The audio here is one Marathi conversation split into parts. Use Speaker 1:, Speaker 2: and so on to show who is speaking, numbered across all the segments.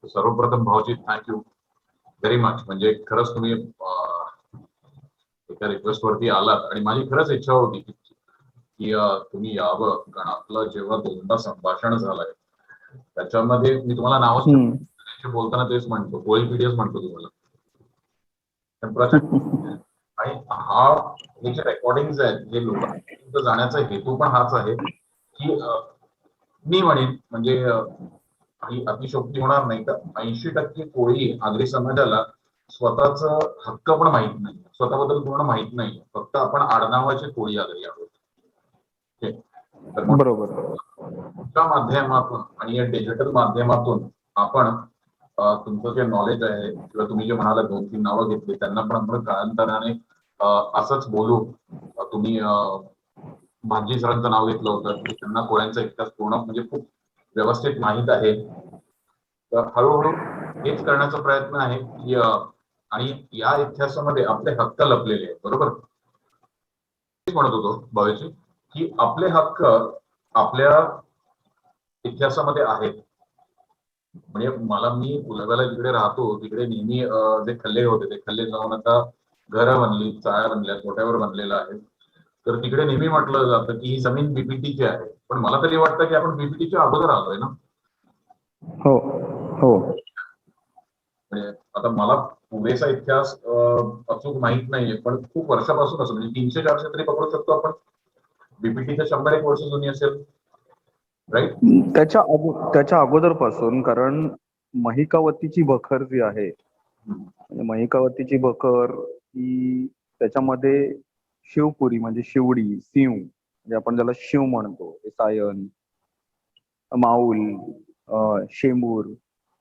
Speaker 1: सर्वप्रथम भाऊजी थँक्यू व्हेरी मच. म्हणजे खरंच तुम्ही एका रिक्वेस्ट वरती आलात आणि माझी खरंच इच्छा होती की तुम्ही यावं, कारण आपलं जेव्हा दोनदा संभाषण झालंय त्याच्यामध्ये मी तुम्हाला नावच बोलताना तेच म्हणतो, कोळीपीडियस म्हणतो तुम्हाला. आणि हे जे रेकॉर्डिंग आहेत जे लोकांपर्यंत जाण्याचा हेतू पण हाच आहे की मी म्हणेन म्हणजे आणि अतिशोक्ती होणार नाही तर 80% कोळी आगरी समाजाला स्वतःच हक्क पण माहित नाही, स्वतःबद्दल पूर्ण माहित नाही, फक्त आपण आडनावाचे कोळी आगरी आहोत. तर
Speaker 2: बरोबर.
Speaker 1: त्या माध्यमातून आणि या डिजिटल माध्यमातून आपण तुमचं जे नॉलेज आहे किंवा तुम्ही जे म्हणाला 2-3 नावं घेतली त्यांना पण आपण कालांतराने असंच बोलू. तुम्ही भाजी सरांचं नाव घेतलं होतं की त्यांना कोळ्यांचा इतिहास पूर्ण म्हणजे खूप व्यवस्थित माहीत आहे. तर हळूहळू हेच करण्याचा प्रयत्न आहे की आणि या इतिहासामध्ये आपले हक्क लपलेले आहेत. बरोबर म्हणत होतो भावेची की आपले हक्क आपल्या इतिहासामध्ये आहेत. म्हणजे मला मी उलव्याला जिकडे राहतो तिकडे नेहमी जे खल्ले होते ते खल्ले जाऊन आता घरं बनली, चाळ्या बनल्या, कोट्यावर बनलेलं आहे. तर तिकडे नेहमी म्हटलं जातं की ही जमीन बीपीटीची आहे, पण मला तरी वाटतं की आपण बीपीटीच्या अगोदर आलोय ना.
Speaker 2: हो हो.
Speaker 1: म्हणजे आता मला पुरेसा इतिहास अचूक माहित नाहीये, पण खूप वर्षापासून असं म्हणजे 300-400 तरी पकडू शकतो आपण. बीपीटीच्या 100 वर्ष जुनी असेल, राईट?
Speaker 2: त्याच्या अगोदर पासून, कारण महिकावतीची बखर जी आहे, म्हणजे महिकावतीची बखर ही त्याच्यामध्ये शिवपुरी म्हणजे शिवडी, शिव म्हणजे आपण ज्याला शिव म्हणतो, सायन, माऊल, शेंबूर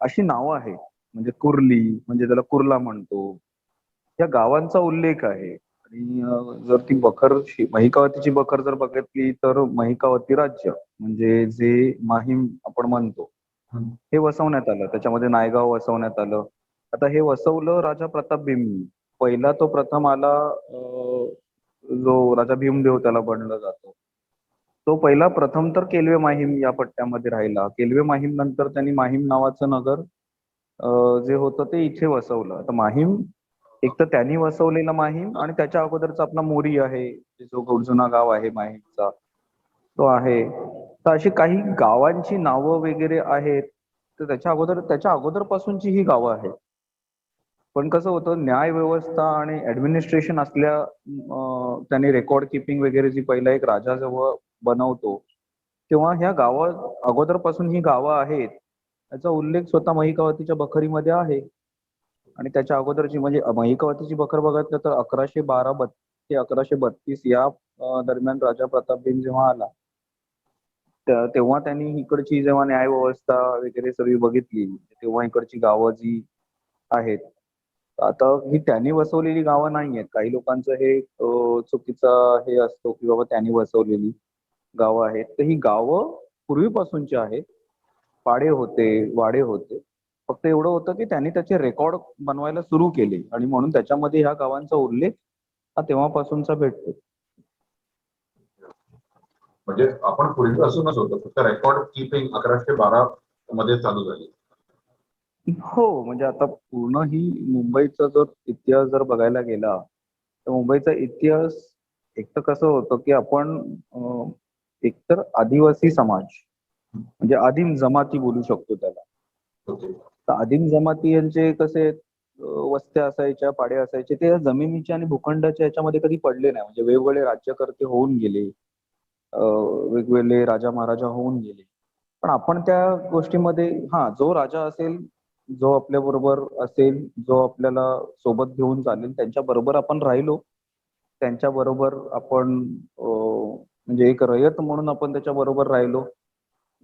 Speaker 2: अशी नावं आहेत. म्हणजे कुर्ली म्हणजे त्याला कुर्ला म्हणतो, या गावांचा उल्लेख आहे. आणि जर ती बखर महिकावतीची बखर जर बघितली तर महिकावती राज्य म्हणजे जे माहीम आपण म्हणतो हे वसवण्यात आलं, त्याच्यामध्ये नायगाव वसवण्यात आलं. आता हे वसवलं राजा प्रताप भीमनी. पहिला तो प्रथम आला जो राजा भीमदेव त्याला बनलं जातो, तो पहिला प्रथम तर केलवे माहीम या पट्ट्यामध्ये राहिला. केलवे माहीम नंतर त्यांनी माहीम नावाचं नगर जे होतं ते इथे वसवलं. आता माहीम एक तर त्यांनी वसवलेला माहीम आणि त्याच्या अगोदरचा आपला मोरी आहे, जो जुना गाव आहे माहीमचा तो आहे. तर अशी काही गावांची नावं वगैरे आहेत. तर त्याच्या अगोदर पासूनची ही गावं आहेत. पण कसं होतं, न्याय व्यवस्था आणि ऍडमिनिस्ट्रेशन असल्या त्यांनी रेकॉर्ड किपिंग वगैरे जी पहिला एक राजा जेव्हा बनवतो तेव्हा ह्या अगोदरपासून ही गावं आहेत याचा उल्लेख स्वतः महिकावतीच्या बखरीमध्ये आहे. आणि त्याच्या अगोदरची म्हणजे महिकावतीची बखर बघितलं तर 1112 ते 1132 या दरम्यान राजा प्रतापदिन जेव्हा आला तेव्हा त्यांनी इकडची जेव्हा न्याय व्यवस्था वगैरे सगळी बघितली तेव्हा इकडची गावं जी आहेत, आता ही त्यांनी वसवलेली गावं नाहीयेत. काही लोकांचं हे चुकीचा हे असतो की बाबा त्यांनी वसवलेली गावं आहेत. तर ही गावं पूर्वीपासूनची आहेत. पाडे होते, वाडे होते. फक्त एवढं होतं की त्यांनी त्याचे रेकॉर्ड बनवायला सुरू केले आणि म्हणून त्याच्यामध्ये ह्या गावांचा उल्लेख हा तेव्हापासूनचा भेटतो.
Speaker 1: म्हणजे आपण पूर्वीपासूनच होतो, फक्त रेकॉर्ड किपिंग 1112 मध्ये चालू झाली.
Speaker 2: हो, म्हणजे आता पूर्ण ही मुंबईचा जर इतिहास जर बघायला गेला तर मुंबईचा इतिहास एक तर कसं होतं की आपण एकतर आदिवासी समाज म्हणजे आदिम जमाती बोलू शकतो त्याला. तर आदिम जमाती यांचे कसे वस्त्या असायच्या, पाडे असायचे, ते जमिनीच्या आणि भूखंडाच्या याच्यामध्ये कधी पडले नाही. म्हणजे वेगवेगळे राज्यकर्ते होऊन गेले, वेगवेगळे राजा महाराजा होऊन गेले, पण आपण त्या गोष्टीमध्ये जो राजा असेल, जो आपल्या बरोबर असेल, जो आपल्याला सोबत घेऊन चालेल त्यांच्या बरोबर आपण राहिलो. त्यांच्या बरोबर आपण म्हणजे एक रयत म्हणून आपण त्याच्या बरोबर राहिलो.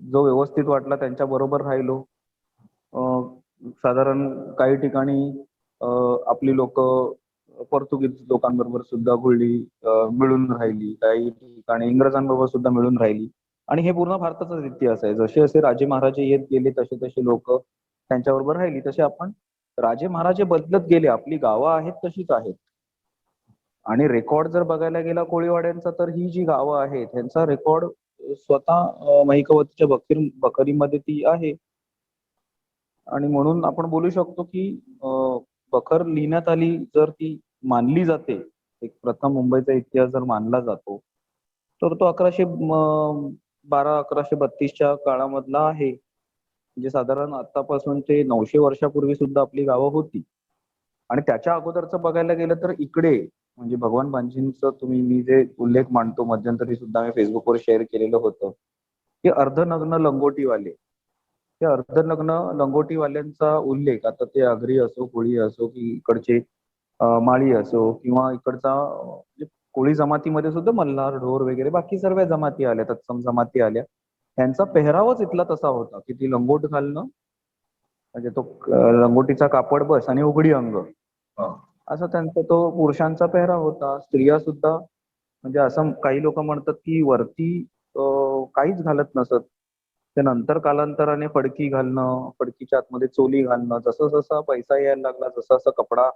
Speaker 2: जो व्यवस्थित वाटला त्यांच्या बरोबर राहिलो. साधारण काही ठिकाणी आपली लोक पोर्तुगीज लोकांबरोबर सुद्धा मिळून राहिली, काही ठिकाणी इंग्रजांबरोबर सुद्धा मिळून राहिली. आणि हे पूर्ण भारताचाच इतिहास आहे. जसे जसे राजे महाराजे येत गेले तसे तसे लोक त्यांच्याबरोबर राहिली. तसे आपण राजे महाराजे बदलत गेले, आपली गावं आहेत तशीच आहेत. आणि रेकॉर्ड जर बघायला गेला कोळीवाड्यांचा तर ही जी गावं आहेत त्यांचा रेकॉर्ड स्वतः महिकावतीच्या बखरीमध्ये ती आहे. आणि म्हणून आपण बोलू शकतो की बखर लिहिण्यात आली जर ती मानली जाते, एक प्रथम मुंबईचा इतिहास जर मानला जातो, तर तो 1112-1132च्या काळामधला आहे. म्हणजे साधारण आतापासून ते 900 वर्षापूर्वी सुद्धा आपली गावं होती. आणि त्याच्या अगोदरचं बघायला गेलं तर इकडे म्हणजे भगवान बांजींचं मी जे उल्लेख मांडतो मध्यंतरी सुद्धा मी Facebookवर शेअर केलेलं होतं, की अर्धनग्न लंगोटीवाले. त्या अर्धनग्न लंगोटीवाल्यांचा उल्लेख आता ते आगरी असो, कोळी असो की इकडचे माळी असो किंवा इकडचा म्हणजे कोळी जमातीमध्ये सुद्धा मल्हार, ढोर वगैरे बाकी सर्व जमाती आल्या, तत्सम जमाती आल्या. त्यांचा पेहरावच इथला तसा होता, की ती लंगोट घालणं म्हणजे तो लंगोटीचा कापड बस आणि उघडी अंग.
Speaker 1: हा.
Speaker 2: असा त्यांचा तो पुरुषांचा पेहराव होता. स्त्रिया सुद्धा म्हणजे असं काही लोक म्हणतात, की वरती काहीच घालत नसत. त्यानंतर कालांतराने फडकी घालणं, फडकीच्या आतमध्ये चोली घालणं, जसा पैसा यायला लागला, जसा कपडा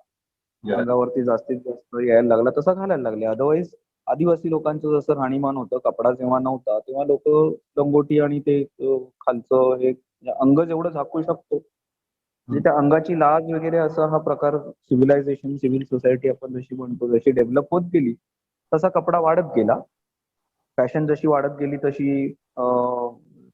Speaker 1: या.
Speaker 2: अंगावरती जास्तीत जास्त यायला लागला, तसा घालायला लागले. अदरवाईज आदिवासी लोकांचं जसं राहणीमान होतं, कपडा जेव्हा नव्हता, तेव्हा लोक लंगोटी आणि ते खालचं हे म्हणजे अंग जेवढं झाकू शकतो, म्हणजे त्या अंगाची लाज वगैरे असा हा प्रकार सिव्हिलायझेशन, सिव्हिल सोसायटी आपण जशी म्हणतो, जशी डेव्हलप होत गेली, तसा कपडा वाढत गेला. फॅशन जशी वाढत गेली तशी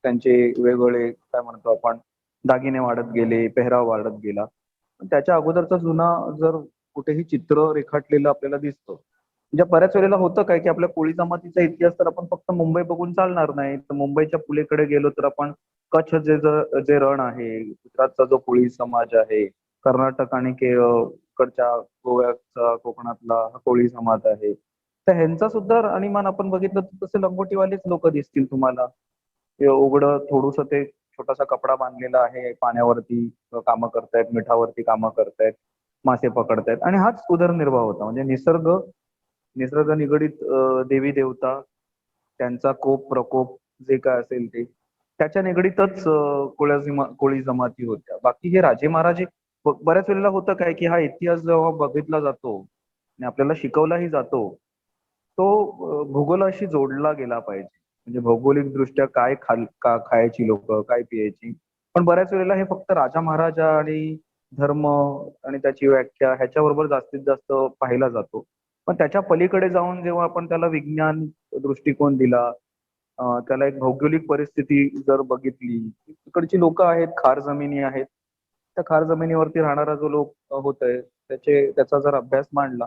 Speaker 2: त्यांचे वेगवेगळे काय म्हणतो आपण दागिने वाढत गेले, पेहराव वाढत गेला. पण त्याच्या अगोदरचा जुना जर कुठेही चित्र रेखाटलेलं आपल्याला दिसतं. म्हणजे बऱ्याच वेळेला होतं काय, की आपल्या कोळी जमातीचा इतिहास तर आपण फक्त मुंबई बघून चालणार नाही. तर मुंबईच्या पुलेकडे गेलो तर आपण कच्छ जे रण आहे, गुजरातचा जो कोळी समाज आहे, कर्नाटक आणि कडच्या गोव्याचा कोकणातला हा कोळी समाज आहे. तर ह्यांचा सुद्धा राहणीमान आपण बघितलं तर तसे लंगोटीवालेच लोक दिसतील तुम्हाला. ते उघडं थोडंसं ते छोटासा कपडा बांधलेला आहे, पाण्यावरती कामं करतायत, मिठावरती कामं करतायत, मासे पकडतायत आणि हाच उदरनिर्वाह होता. म्हणजे निसर्ग निगडीत देवी देवता, त्यांचा कोप प्रकोप जे काय असेल ते त्याच्या निगडीतच कोळी जमाती होत्या. बाकी हे राजे महाराजे बऱ्याच वेळेला होतं काय, की हा इतिहास जेव्हा बघितला जातो आणि आपल्याला शिकवलाही जातो, तो भूगोलाशी जोडला गेला पाहिजे. म्हणजे भौगोलिक दृष्ट्या खायची लोक, काय पियायची. पण बऱ्याच वेळेला हे फक्त राजा महाराजा आणि धर्म आणि त्याची व्याख्या ह्याच्याबरोबर जास्तीत जास्त पाहिला जातो. पण त्याच्या पलीकडे जाऊन जेव्हा आपण त्याला विज्ञान दृष्टिकोन दिला, त्याला एक भौगोलिक परिस्थिती जर बघितली, तिकडची लोक आहेत, खार जमिनी आहेत. त्या खार जमिनीवरती राहणारा जो लोक होतोय त्याचा जर अभ्यास मांडला,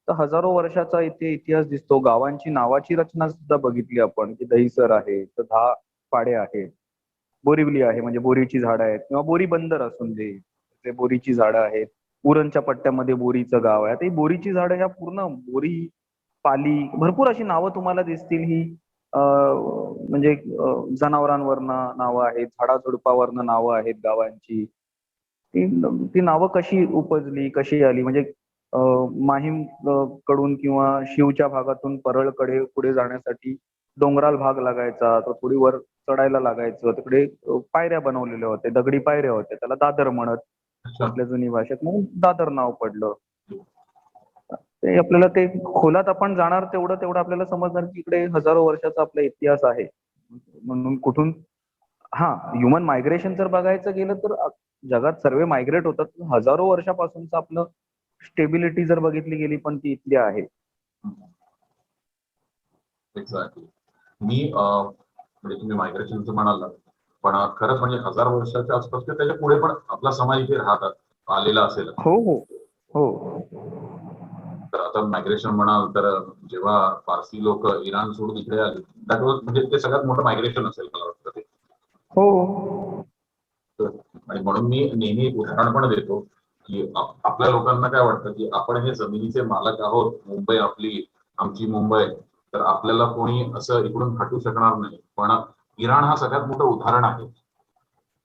Speaker 2: तर हजारो वर्षाचा इथे इतिहास दिसतो. गावांची नावाची रचना सुद्धा बघितली आपण, की दहिसर आहे, तर 10 पाडे आहेत. बोरिवली आहे म्हणजे बोरीची झाडं आहेत किंवा बोरी बंदर असून दे, ते बोरीची झाडं आहेत. उरणच्या पट्ट्यामध्ये बोरीचं गाव आहे. आता ही बोरीची झाडं ह्या पूर्ण बोरी, पाली भरपूर अशी नावं तुम्हाला दिसतील. ही म्हणजे जनावरांवरनं नावं आहेत, झाडाझुडपावरनं नावं आहेत गावांची. ती ती नावं कशी उपजली, कशी आली म्हणजे माहीम कडून किंवा शिवच्या भागातून परळकडे पुढे जाण्यासाठी डोंगराळ भाग लागायचा, तर थोडी वर चढायला लागायचं. तिकडे पायऱ्या बनवलेल्या होत्या, दगडी पायऱ्या होत्या. त्याला दादर म्हणत
Speaker 1: अच्छा.
Speaker 2: आपल्या जुनी भाषेत, म्हणून दादर नाव पडलं. ते आपल्याला ते खोलात आपण जाणार तेवढं तेवढं आपल्याला समजणार, की इकडे हजारो वर्षाचा आपला इतिहास आहे. म्हणून कुठून हा ह्युमन मायग्रेशन जर बघायचं गेलं तर जगात सर्व मायग्रेट होतात. हजारो वर्षापासूनच आपलं स्टेबिलिटी जर बघितली गेली पण ती इथली आहे.
Speaker 1: एक्झॅक्टली. म्हणजे तुम्ही मायग्रेशनचं म्हणाला, पण खरंच म्हणजे 1000 वर्षाच्या आसपास किंवा त्याच्या पुढे पण आपला समाज इथे राहतात आलेला असेल.
Speaker 2: हो हो हो.
Speaker 1: तर आता मायग्रेशन म्हणाल तर जेव्हा पारसी लोक इराण सोडून इकडे आले, दॅट वॉज म्हणजे ते सगळ्यात मोठं मायग्रेशन असेल मला वाटतं ते.
Speaker 2: हो.
Speaker 1: आणि म्हणून मी नेहमी एक उदाहरण पण देतो, की आपल्या लोकांना काय वाटतं, की आपण हे जमिनीचे मालक आहोत, मुंबई आपली, आमची मुंबई, तर आपल्याला कोणी असं इकडून हटू शकणार नाही. पण इराण हा सगळ्यात मोठं उदाहरण आहे.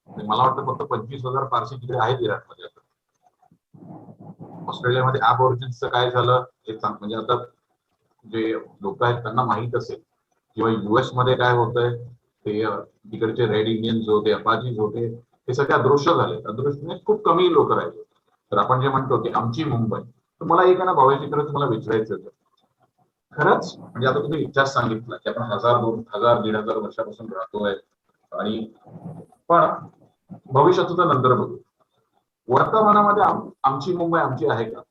Speaker 1: मला वाटतं फक्त 25,000 पारसी तिकडे आहेत इराणमध्ये. ऑस्ट्रेलियामध्ये ॲबॉरिजिन्सचं काय झालं हे म्हणजे आता जे लोक आहेत त्यांना माहित असेल, किंवा युएस मध्ये काय होतंय ते तिकडचे रेड इंडियन्स होते, अपाचीज होते, हे सगळे अदृश्य झाले. अदृश्य खूप कमी लोक राहिले. तर आपण जे म्हणतो की आमची मुंबई, तर मला एक ना भावाची खरंच मला विचारायचं होतं, खरंच म्हणजे आता तुम्ही इतिहास सांगितला की आपण 1000, 2000, 1500 वर्षापासून राहतोय आणि पण भविष्याचं तर नंतर बघू. वर्तमानामध्ये आमची मुंबई आमची आहे का?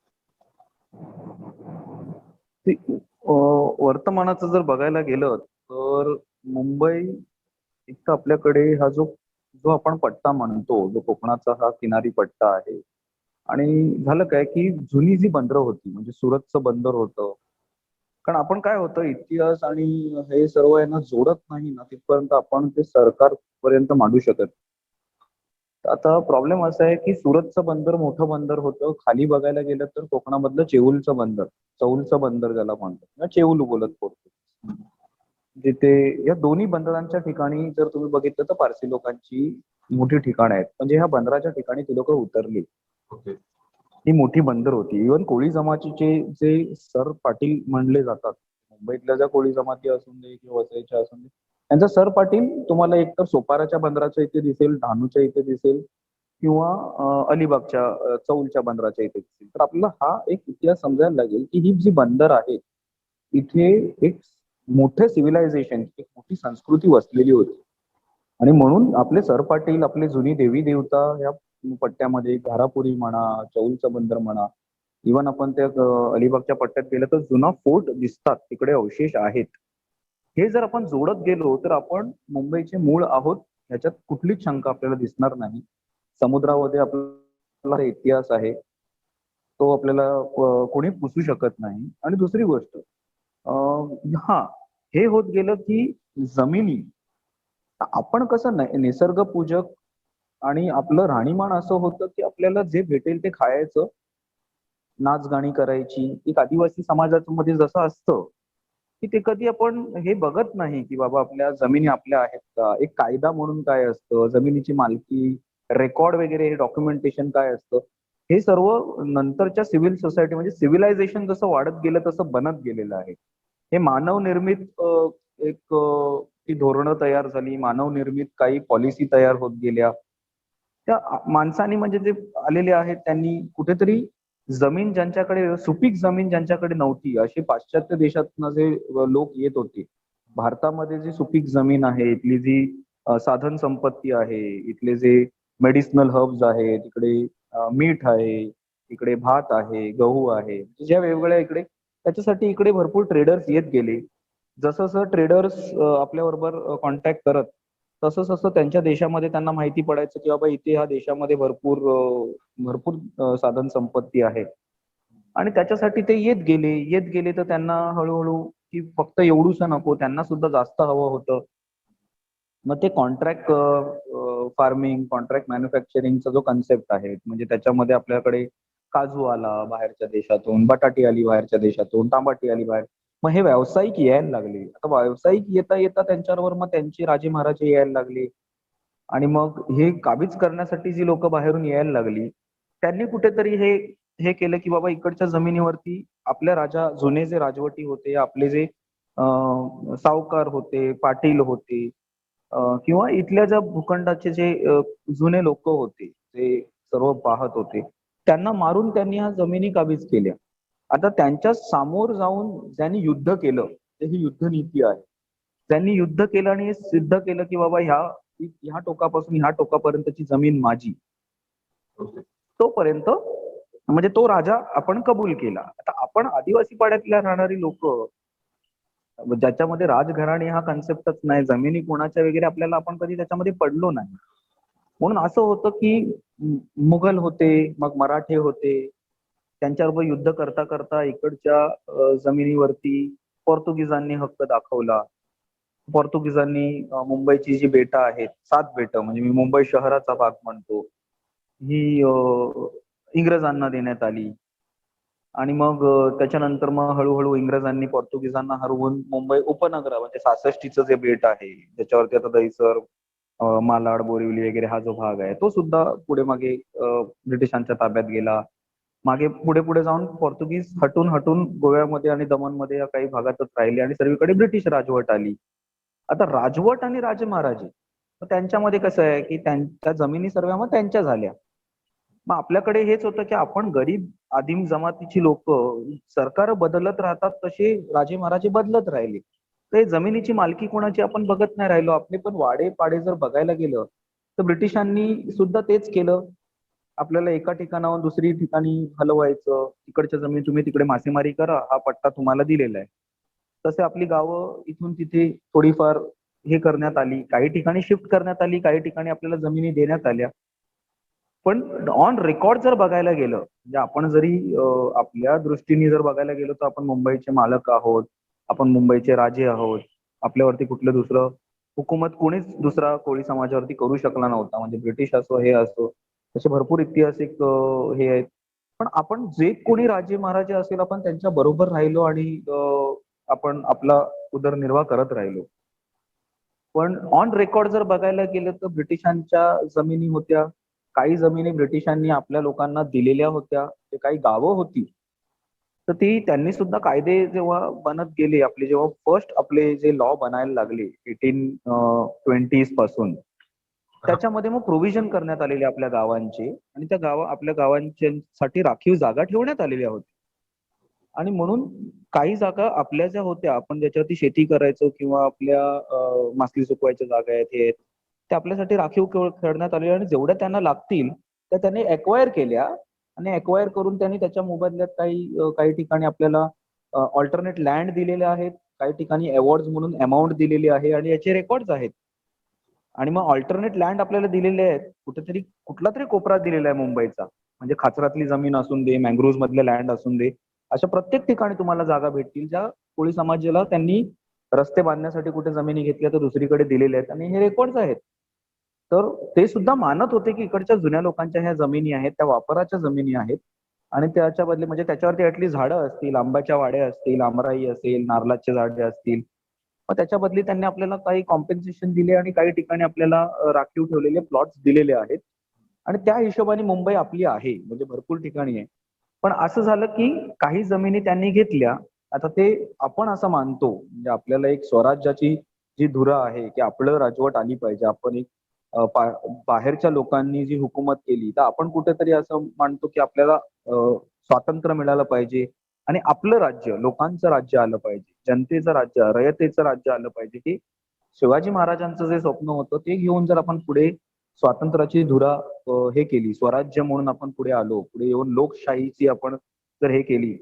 Speaker 2: वर्तमानाचं जर बघायला गेलं तर मुंबई एक तर आपल्याकडे हा जो जो आपण पट्टा म्हणतो, जो कोकणाचा हा किनारी पट्टा आहे. आणि झालं काय की जुनी जी बंदरं होती म्हणजे सुरतचं बंदर होतं. कारण आपण काय होतं इतिहास आणि हे सर्व यांना जोडत नाही ना तिथपर्यंत आपण ते सरकारपर्यंत मांडू शकत नाही. आता प्रॉब्लेम असा आहे की सुरतचं बंदर मोठं बंदर होतं. खाली बघायला गेलं तर कोकणामधलं चेऊलचं बंदर, चौलचं बंदर ज्याला म्हणतात किंवा चेऊल बोलत पोर्तुगीज. जिथे या दोन्ही बंदरांच्या ठिकाणी जर तुम्ही बघितलं तर पारसी लोकांची मोठी ठिकाणं आहेत. म्हणजे ह्या बंदराच्या ठिकाणी ती लोकं उतरली.
Speaker 1: ओके.
Speaker 2: ही मोठी बंदर होती. इव्हन कोळी जमातीचे जे सर पाटील म्हणले जातात, मुंबईतल्या ज्या कोळी जमाती असून दे किंवा वसईच्या असून दे, त्यांचा सर पाटील तुम्हाला एकतर सोपाराच्या बंदराच्या इथे दिसेल, डहाणूच्या इथे दिसेल किंवा अलिबागच्या चौलच्या बंदराच्या इथे दिसेल. तर आपल्याला हा एक इतिहास समजायला लागेल, की ही जी बंदर आहेत, इथे एक मोठं सिव्हिलायझेशन, एक मोठी संस्कृती वसलेली होती. आणि म्हणून आपले सरपाटील, आपले जुनी देवी देवता या पट्ट्यामध्ये घारापुरी म्हणा, चौलचं बंदर म्हणा, इव्हन आपण त्या अलिबागच्या पट्ट्यात गेलं तर जुना फोर्ट दिसतात, तिकडे अवशेष आहेत. हे जर आपण जोडत गेलो तर आपण मुंबईचे मूळ आहोत ह्याच्यात कुठलीच शंका आपल्याला दिसणार नाही. समुद्रामध्ये आपला इतिहास आहे, तो आपल्याला कोणी पुसू शकत नाही. आणि दुसरी गोष्ट हा हे होत गेलं की जमिनी आपण कसं निसर्गपूजक आणि आपलं राहणीमान असं होतं की आपल्याला जे भेटेल ते खायचं, नाच गाणी करायची. एक आदिवासी समाजामध्ये जसं असतं की ते कधी आपण हे बघत नाही की बाबा आपल्या जमिनी आपल्या आहेत का, एक कायदा म्हणून काय असतं, जमिनीची मालकी, रेकॉर्ड वगैरे हे डॉक्युमेंटेशन काय असतं, हे सर्व नंतरच्या सिव्हिल सोसायटी म्हणजे सिव्हिलायझेशन जसं वाढत गेलं तसं बनत गेलेलं आहे. हे मानव निर्मित एक ती धोरणं तयार झाली, मानव निर्मित काही पॉलिसी तयार होत गेल्या. त्या माणसाने म्हणजे जे आलेले आहेत त्यांनी कुठेतरी जमीन ज्यांच्याकडे सुपीक जमीन ज्यांच्याकडे नव्हती, असे पाश्चात्य देशातनं जे लोक येत होते. भारतामध्ये जी सुपीक जमीन आहे, इथली जी साधन संपत्ती आहे, इथले जे मेडिसिनल हर्ब्स आहे, तिकडे मीठ आहे, इकडे भात आहे, गहू आहे, ज्या वेगवेगळ्या इकडे त्याच्यासाठी इकडे भरपूर ट्रेडर्स येत गेले. जसं जसं ट्रेडर्स आपल्याबरोबर कॉन्टॅक्ट करत तसं त्यांच्या देशामध्ये त्यांना माहिती पडायचं की बाबा इथे ह्या देशामध्ये भरपूर साधन संपत्ती आहे. आणि त्याच्यासाठी ते येत गेले तर त्यांना हळूहळू की फक्त एवढूसं नको, त्यांना सुद्धा जास्त हवं होतं. मग ते कॉन्ट्रॅक्ट फार्मिंग, कॉन्ट्रॅक्ट मॅन्युफॅक्चरिंगचा जो कन्सेप्ट आहे, म्हणजे त्याच्यामध्ये आपल्याकडे काजू आला बाहेरच्या देशातून, बटाटी आली बाहेरच्या देशातून, टमाटी आली बाहेर. मग हे व्यावसायिक यायला लागले. आता व्यावसायिक येता येता त्यांच्याबरोबर मग त्यांचे राजे महाराजे यायला लागले. आणि मग हे काबीज करण्यासाठी जी लोक बाहेरून यायला लागली, त्यांनी कुठेतरी हे हे केलं की बाबा इकडच्या जमिनीवरती आपल्या जुने जे राजवटी होते, आपले जे सावकार होते, पाटील होते, किंवा इथल्या ज्या भूखंडाचे जे जुने लोक होते, जे सर्व पाहत होते, त्यांना मारून त्यांनी ह्या जमिनी काबीज केल्या. आता त्यांच्या समोर जाऊन ज्यांनी युद्ध केलं, ते ही युद्धनीती आहे. त्यांनी युद्ध केलं आणि हे सिद्ध केलं की बाबा ह्या टोकापासून ह्या टोकापर्यंतची जमीन माझी.
Speaker 1: ओके.
Speaker 2: तोपर्यंत म्हणजे तो राजा आपण कबूल केला. आता आपण आदिवासी पाड्यातल्या राहणारी लोक, ज्याच्यामध्ये राजघराणे हा कन्सेप्टच नाही, जमिनी कोणाच्या वगैरे आपल्याला आपण कधी त्याच्यामध्ये पडलो नाही. म्हणून असं होतं की मुघल होते, मग मराठे होते, त्यांच्याबरोबर युद्ध करता करता इकडच्या जमिनीवरती पोर्तुगीजांनी हक्क दाखवला. पोर्तुगीजांनी मुंबईची जी बेटं आहेत, 7 बेटं म्हणजे मी मुंबई शहराचा भाग म्हणतो, ही इंग्रजांना देण्यात आली. आणि मग त्याच्यानंतर मग हळूहळू इंग्रजांनी पोर्तुगीजांना हरवून मुंबई उपनगर म्हणजे 66चं जे बेट आहे, ज्याच्यावरती आता दहिसर, मालाड, बोरिवली वगैरे हा जो भाग आहे, तो सुद्धा पुढे मागे ब्रिटिशांच्या ताब्यात गेला. मागे पुढे पुढे जाऊन पोर्तुगीज हटून हटून गोव्यामध्ये आणि दमनमध्ये या काही भागातच राहिले आणि सर्वीकडे ब्रिटिश राजवट आली. आता राजवट आणि राजमहाराजे, तर त्यांच्यामध्ये कसं आहे की त्यांच्या जमिनी सर्व मग त्यांच्या झाल्या. मग आपल्याकडे हेच होतं की आपण गरीब आदिम जमातीची लोक, सरकार बदलत राहतात तसे राजे महाराजे बदलत राहिले. तर हे जमिनीची मालकी कोणाची आपण बघत नाही राहिलो. आपले पण वाडे पाडे जर बघायला गेलं तर ब्रिटिशांनी सुद्धा तेच केलं. आपल्याला एका ठिकाणाहून दुसरी ठिकाणी हलवायचं, तिकडच्या जमीन तुम्ही तिकडे मासेमारी करा, हा पट्टा तुम्हाला दिलेला आहे. तसे आपली गावं इथून तिथे थोडीफार हे करण्यात आली, काही ठिकाणी शिफ्ट करण्यात आली, काही ठिकाणी आपल्याला जमिनी देण्यात आल्या. पण ऑन रेकॉर्ड जर बघायला गेलं, म्हणजे आपण जरी आपल्या दृष्टीने जर बघायला गेलो तर आपण मुंबईचे मालक आहोत, आपण मुंबईचे राजे आहोत, आपल्यावरती कुठलं दुसरं हुकूमत कोणीच दुसरा कोळी समाजावरती करू शकला नव्हता. म्हणजे ब्रिटिश असो, हे असो, तसे भरपूर ऐतिहासिक हे आहेत. पण आपण जे कोणी राजे महाराजे असेल आपण त्यांच्या बरोबर राहिलो आणि आपण आपला उदरनिर्वाह करत राहिलो. पण ऑन रेकॉर्ड जर बघायला गेलं तर ब्रिटिशांच्या जमिनी होत्या, काही जमिनी ब्रिटिशांनी आपल्या लोकांना दिलेल्या होत्या, ते काही गावं होती. तर ती त्यांनी सुद्धा कायदे जेव्हा बनत गेले, आपले जेव्हा फर्स्ट आपले जे लॉ बनायला लागले 1820s पासून, त्याच्यामध्ये मग प्रोव्हिजन करण्यात आलेले आपल्या गावांचे आणि त्या आपल्या गावांसाठी राखीव जागा ठेवण्यात आलेल्या होत्या. आणि म्हणून काही जागा आपल्या ज्या होत्या, आपण ज्याच्यावरती शेती करायचो किंवा आपल्या मासली सुकवायच्या जागा आहेत, हे आहेत, त्या आपल्यासाठी राखीव करण्यात आलेल्या आणि जेवढ्या त्यांना लागतील त्या त्यांनी एक्वायर केल्या आणि एक्वायर करून त्यांनी त्याच्या मोबदल्यात काही ठिकाणी आपल्याला ऑल्टरनेट लँड दिलेले आहेत, काही ठिकाणी अवॉर्ड म्हणून अमाऊंट दिलेली आहे आणि याचे रेकॉर्ड्स आहेत. आणि मग ऑल्टरनेट लँड आपल्याला दिलेले आहेत, कुठेतरी कुठला तरी कोपरा दिलेला आहे मुंबईचा, म्हणजे खाचरातली जमीन असून दे, मँग्रोव्ह मधले लँड असून दे, अशा प्रत्येक ठिकाणी तुम्हाला जागा भेटतील ज्या कोळी समाजाला त्यांनी रस्ते बांधण्यासाठी कुठे जमिनी घेतल्या तर दुसरीकडे दिलेल्या आहेत आणि हे रेकॉर्ड्स आहेत. तर ते सुद्धा मानत होते की इकडच्या जुन्या लोकांच्या ह्या जमिनी आहेत, त्या वापराच्या जमिनी आहेत आणि त्याच्या बदले म्हणजे त्याच्यावरती ऍटलीस्ट झाडं असतील, आंब्याच्या वाड्या असतील, आमराई असेल, नारळाचे झाडे असतील, मग त्याच्या बदली त्यांनी आपल्याला काही कॉम्पेन्सेशन दिले आणि काही ठिकाणी आपल्याला राखीव ठेवलेले प्लॉट्स दिलेले आहेत. आणि त्या हिशोबाने मुंबई आपली आहे, म्हणजे भरपूर ठिकाणी आहे. पण असं झालं की काही जमिनी त्यांनी घेतल्या. आता ते आपण असं मानतो, म्हणजे आपल्याला एक स्वराज्याची जी धुरा आहे की आपलं राजवट आली पाहिजे, आपण एक बाहेरच्या लोकांनी जी हुकूमत केली तर आपण कुठेतरी असं मानतो की आपल्याला स्वातंत्र्य मिळालं पाहिजे आणि आपलं राज्य, लोकांचं राज्य आलं पाहिजे, जनतेचं राज्य, रयतेचं राज्य आलं पाहिजे. की शिवाजी महाराजांचं जे स्वप्न होतं ते घेऊन जर आपण पुढे स्वातंत्र्याची धुरा हे केली, स्वराज्य म्हणून आपण पुढे आलो, पुढे येऊन लोकशाहीची आपण जर हे केली,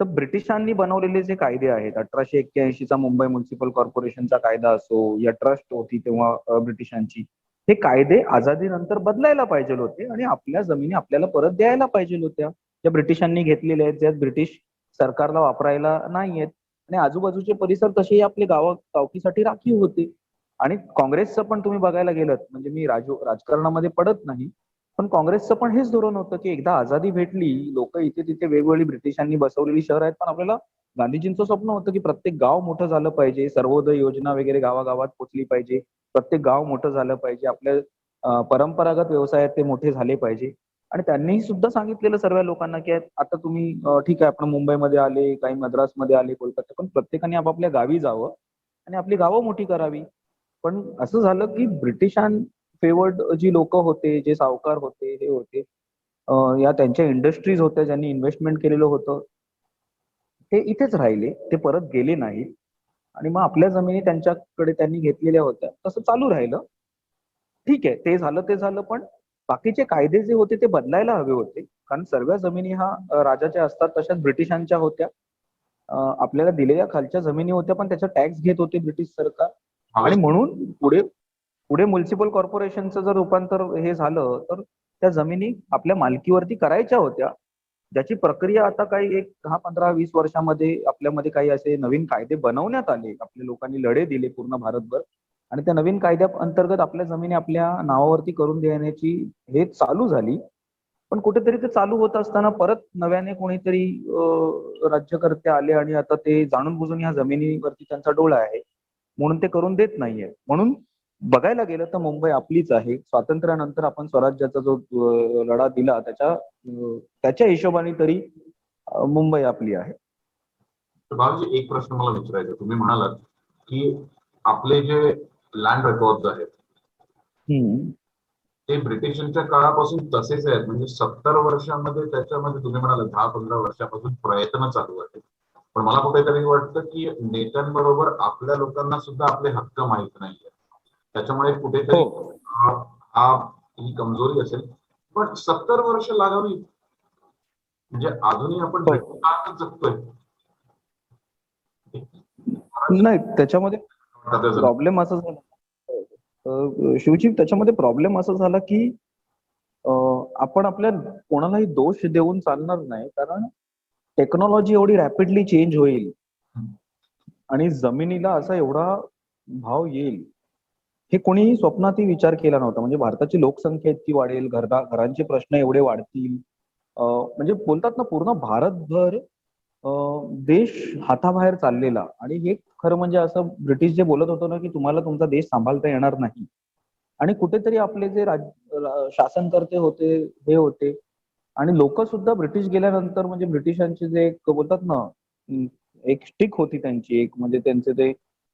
Speaker 2: तर ब्रिटिशांनी बनवलेले जे कायदे आहेत, 1881चा मुंबई म्युन्सिपल कॉर्पोरेशनचा कायदा असो या ट्रस्ट होती तेव्हा ब्रिटिशांची, हे कायदे आझादीनंतर बदलायला पाहिजे होते आणि आपल्या जमिनी आपल्याला परत द्यायला पाहिजे होत्या, ज्या ब्रिटिशांनी घेतलेल्या आहेत, ज्या ब्रिटिश सरकारला वापरायला नाहीयेत. आणि आजूबाजूचे परिसर तसेही आपले गावकीसाठी राखीव होते. आणि काँग्रेसचं पण तुम्ही बघायला गेलं, म्हणजे मी राजकारणामध्ये पडत नाही, पण काँग्रेसचं पण हेच धोरण होतं की एकदा आझादी भेटली, लोक इथे तिथे वेगवेगळी ब्रिटिशांनी बसवलेली शहर आहेत, पण आपल्याला गांधीजींचं स्वप्न होतं की प्रत्येक गाव मोठं झालं पाहिजे, सर्वोदय योजना वगैरे गावागावात पोचली पाहिजे, प्रत्येक गाव मोठं झालं पाहिजे, आपल्या परंपरागत व्यवसायात ते मोठे झाले पाहिजे. आणि त्यांनी सुद्धा सांगितलेलं सर्व लोकांना की आता तुम्ही ठीक आहे, आपण मुंबईमध्ये आले, काही मद्रासमध्ये आले, कोलकाता, पण प्रत्येकाने आपापल्या गावी जावं आणि आपली गावं मोठी करावी. पण असं झालं की ब्रिटिशां फेवर्ड जी लोक होते, जे सावकार होते, हे होते, या त्यांच्या इंडस्ट्रीज होत्या, ज्यांनी इन्व्हेस्टमेंट केलेलं होतं, ते इथेच राहिले, ते परत गेले नाहीत. आणि मग आपल्या जमिनी त्यांच्याकडे त्यांनी घेतलेल्या होत्या, तसं चालू राहिलं. ठीक आहे, ते झालं, पण बाकीचे कायदे जे होते ते बदलायला हवे होते. कारण सर्व जमिनी हा राजाच्या असतात, तशाच ब्रिटिशांच्या होत्या. आपल्याला दिलेल्या खालच्या जमिनी होत्या, पण त्याचा टॅक्स घेत होते ब्रिटिश सरकार. आणि म्हणून पुढे पुढे म्युन्सिपल कॉर्पोरेशनचं जर रूपांतर हे झालं, तर त्या जमिनी आपल्या मालकीवरती करायच्या होत्या, ज्याची प्रक्रिया आता काही एक 10, 15, 20 वर्षामध्ये आपल्यामध्ये काही असे नवीन कायदे बनवण्यात आले. आपल्या लोकांनी लढे दिले पूर्ण भारतभर आणि त्या नवीन कायद्या अंतर्गत आपल्या जमिनी आपल्या नावावरती करून देण्याची हे चालू झाली. पण कुठेतरी ते चालू होत असताना परत नव्याने कोणीतरी राज्यकर्ते आले आणि आता ते जाणून बुजून ह्या जमिनीवरती त्यांचा डोळा आहे, म्हणून ते करून देत नाहीये. म्हणून बघायला गेलं तर मुंबई आपलीच आहे. स्वातंत्र्यानंतर आपण स्वराज्याचा जो लढा दिला त्याच्या हिशोबाने तरी मुंबई आपली आहे.
Speaker 1: तर बाबाजी, एक प्रश्न मला विचारायचा, तुम्ही म्हणालात की आपले जे लँड रेकॉर्ड आहेत ते ब्रिटिशांच्या काळापासून तसेच आहेत, म्हणजे 70 वर्षांमध्ये त्याच्यामध्ये तुम्ही म्हणाला 10-15 वर्षापासून प्रयत्न चालू आहेत. पण मला कुठेतरी वाटतं की नेत्यांबरोबर आपल्या लोकांना सुद्धा आपले हक्क माहित नाहीये, त्याच्यामुळे कुठेतरी
Speaker 2: हो.
Speaker 1: हा ही कमजोरी असेल. पण 70 वर्ष लागावी म्हणजे अजूनही आपण
Speaker 2: हो.
Speaker 1: ब्रिटिश काळातच जगतोय.
Speaker 2: नाही, त्याच्यामध्ये प्रॉब्लेम असा झाला, शिवजी, त्याच्यामध्ये प्रॉब्लेम असा झाला की आपण आपल्या कोणालाही दोष देऊन चालणार नाही, कारण टेक्नॉलॉजी एवढी रॅपिडली चेंज होईल आणि जमिनीला असा एवढा भाव येईल, हे कोणीही स्वप्नातही विचार केला नव्हता. म्हणजे भारताची लोकसंख्या इतकी वाढेल, घरांचे प्रश्न एवढे वाढतील, म्हणजे बोलतात ना, पूर्ण भारतभर देश हाताबाहेर चाललेला. आणि हे खरं म्हणजे असं ब्रिटिश जे बोलत होतो ना, की तुम्हाला तुमचा देश सांभाळता येणार नाही, आणि कुठेतरी आपले जे शासनकर्ते होते, हे होते, आणि लोक सुद्धा ब्रिटिश गेल्यानंतर, म्हणजे ब्रिटिशांचे जे एक बोलतात ना, एक स्टिक होती त्यांची, एक म्हणजे त्यांचे ते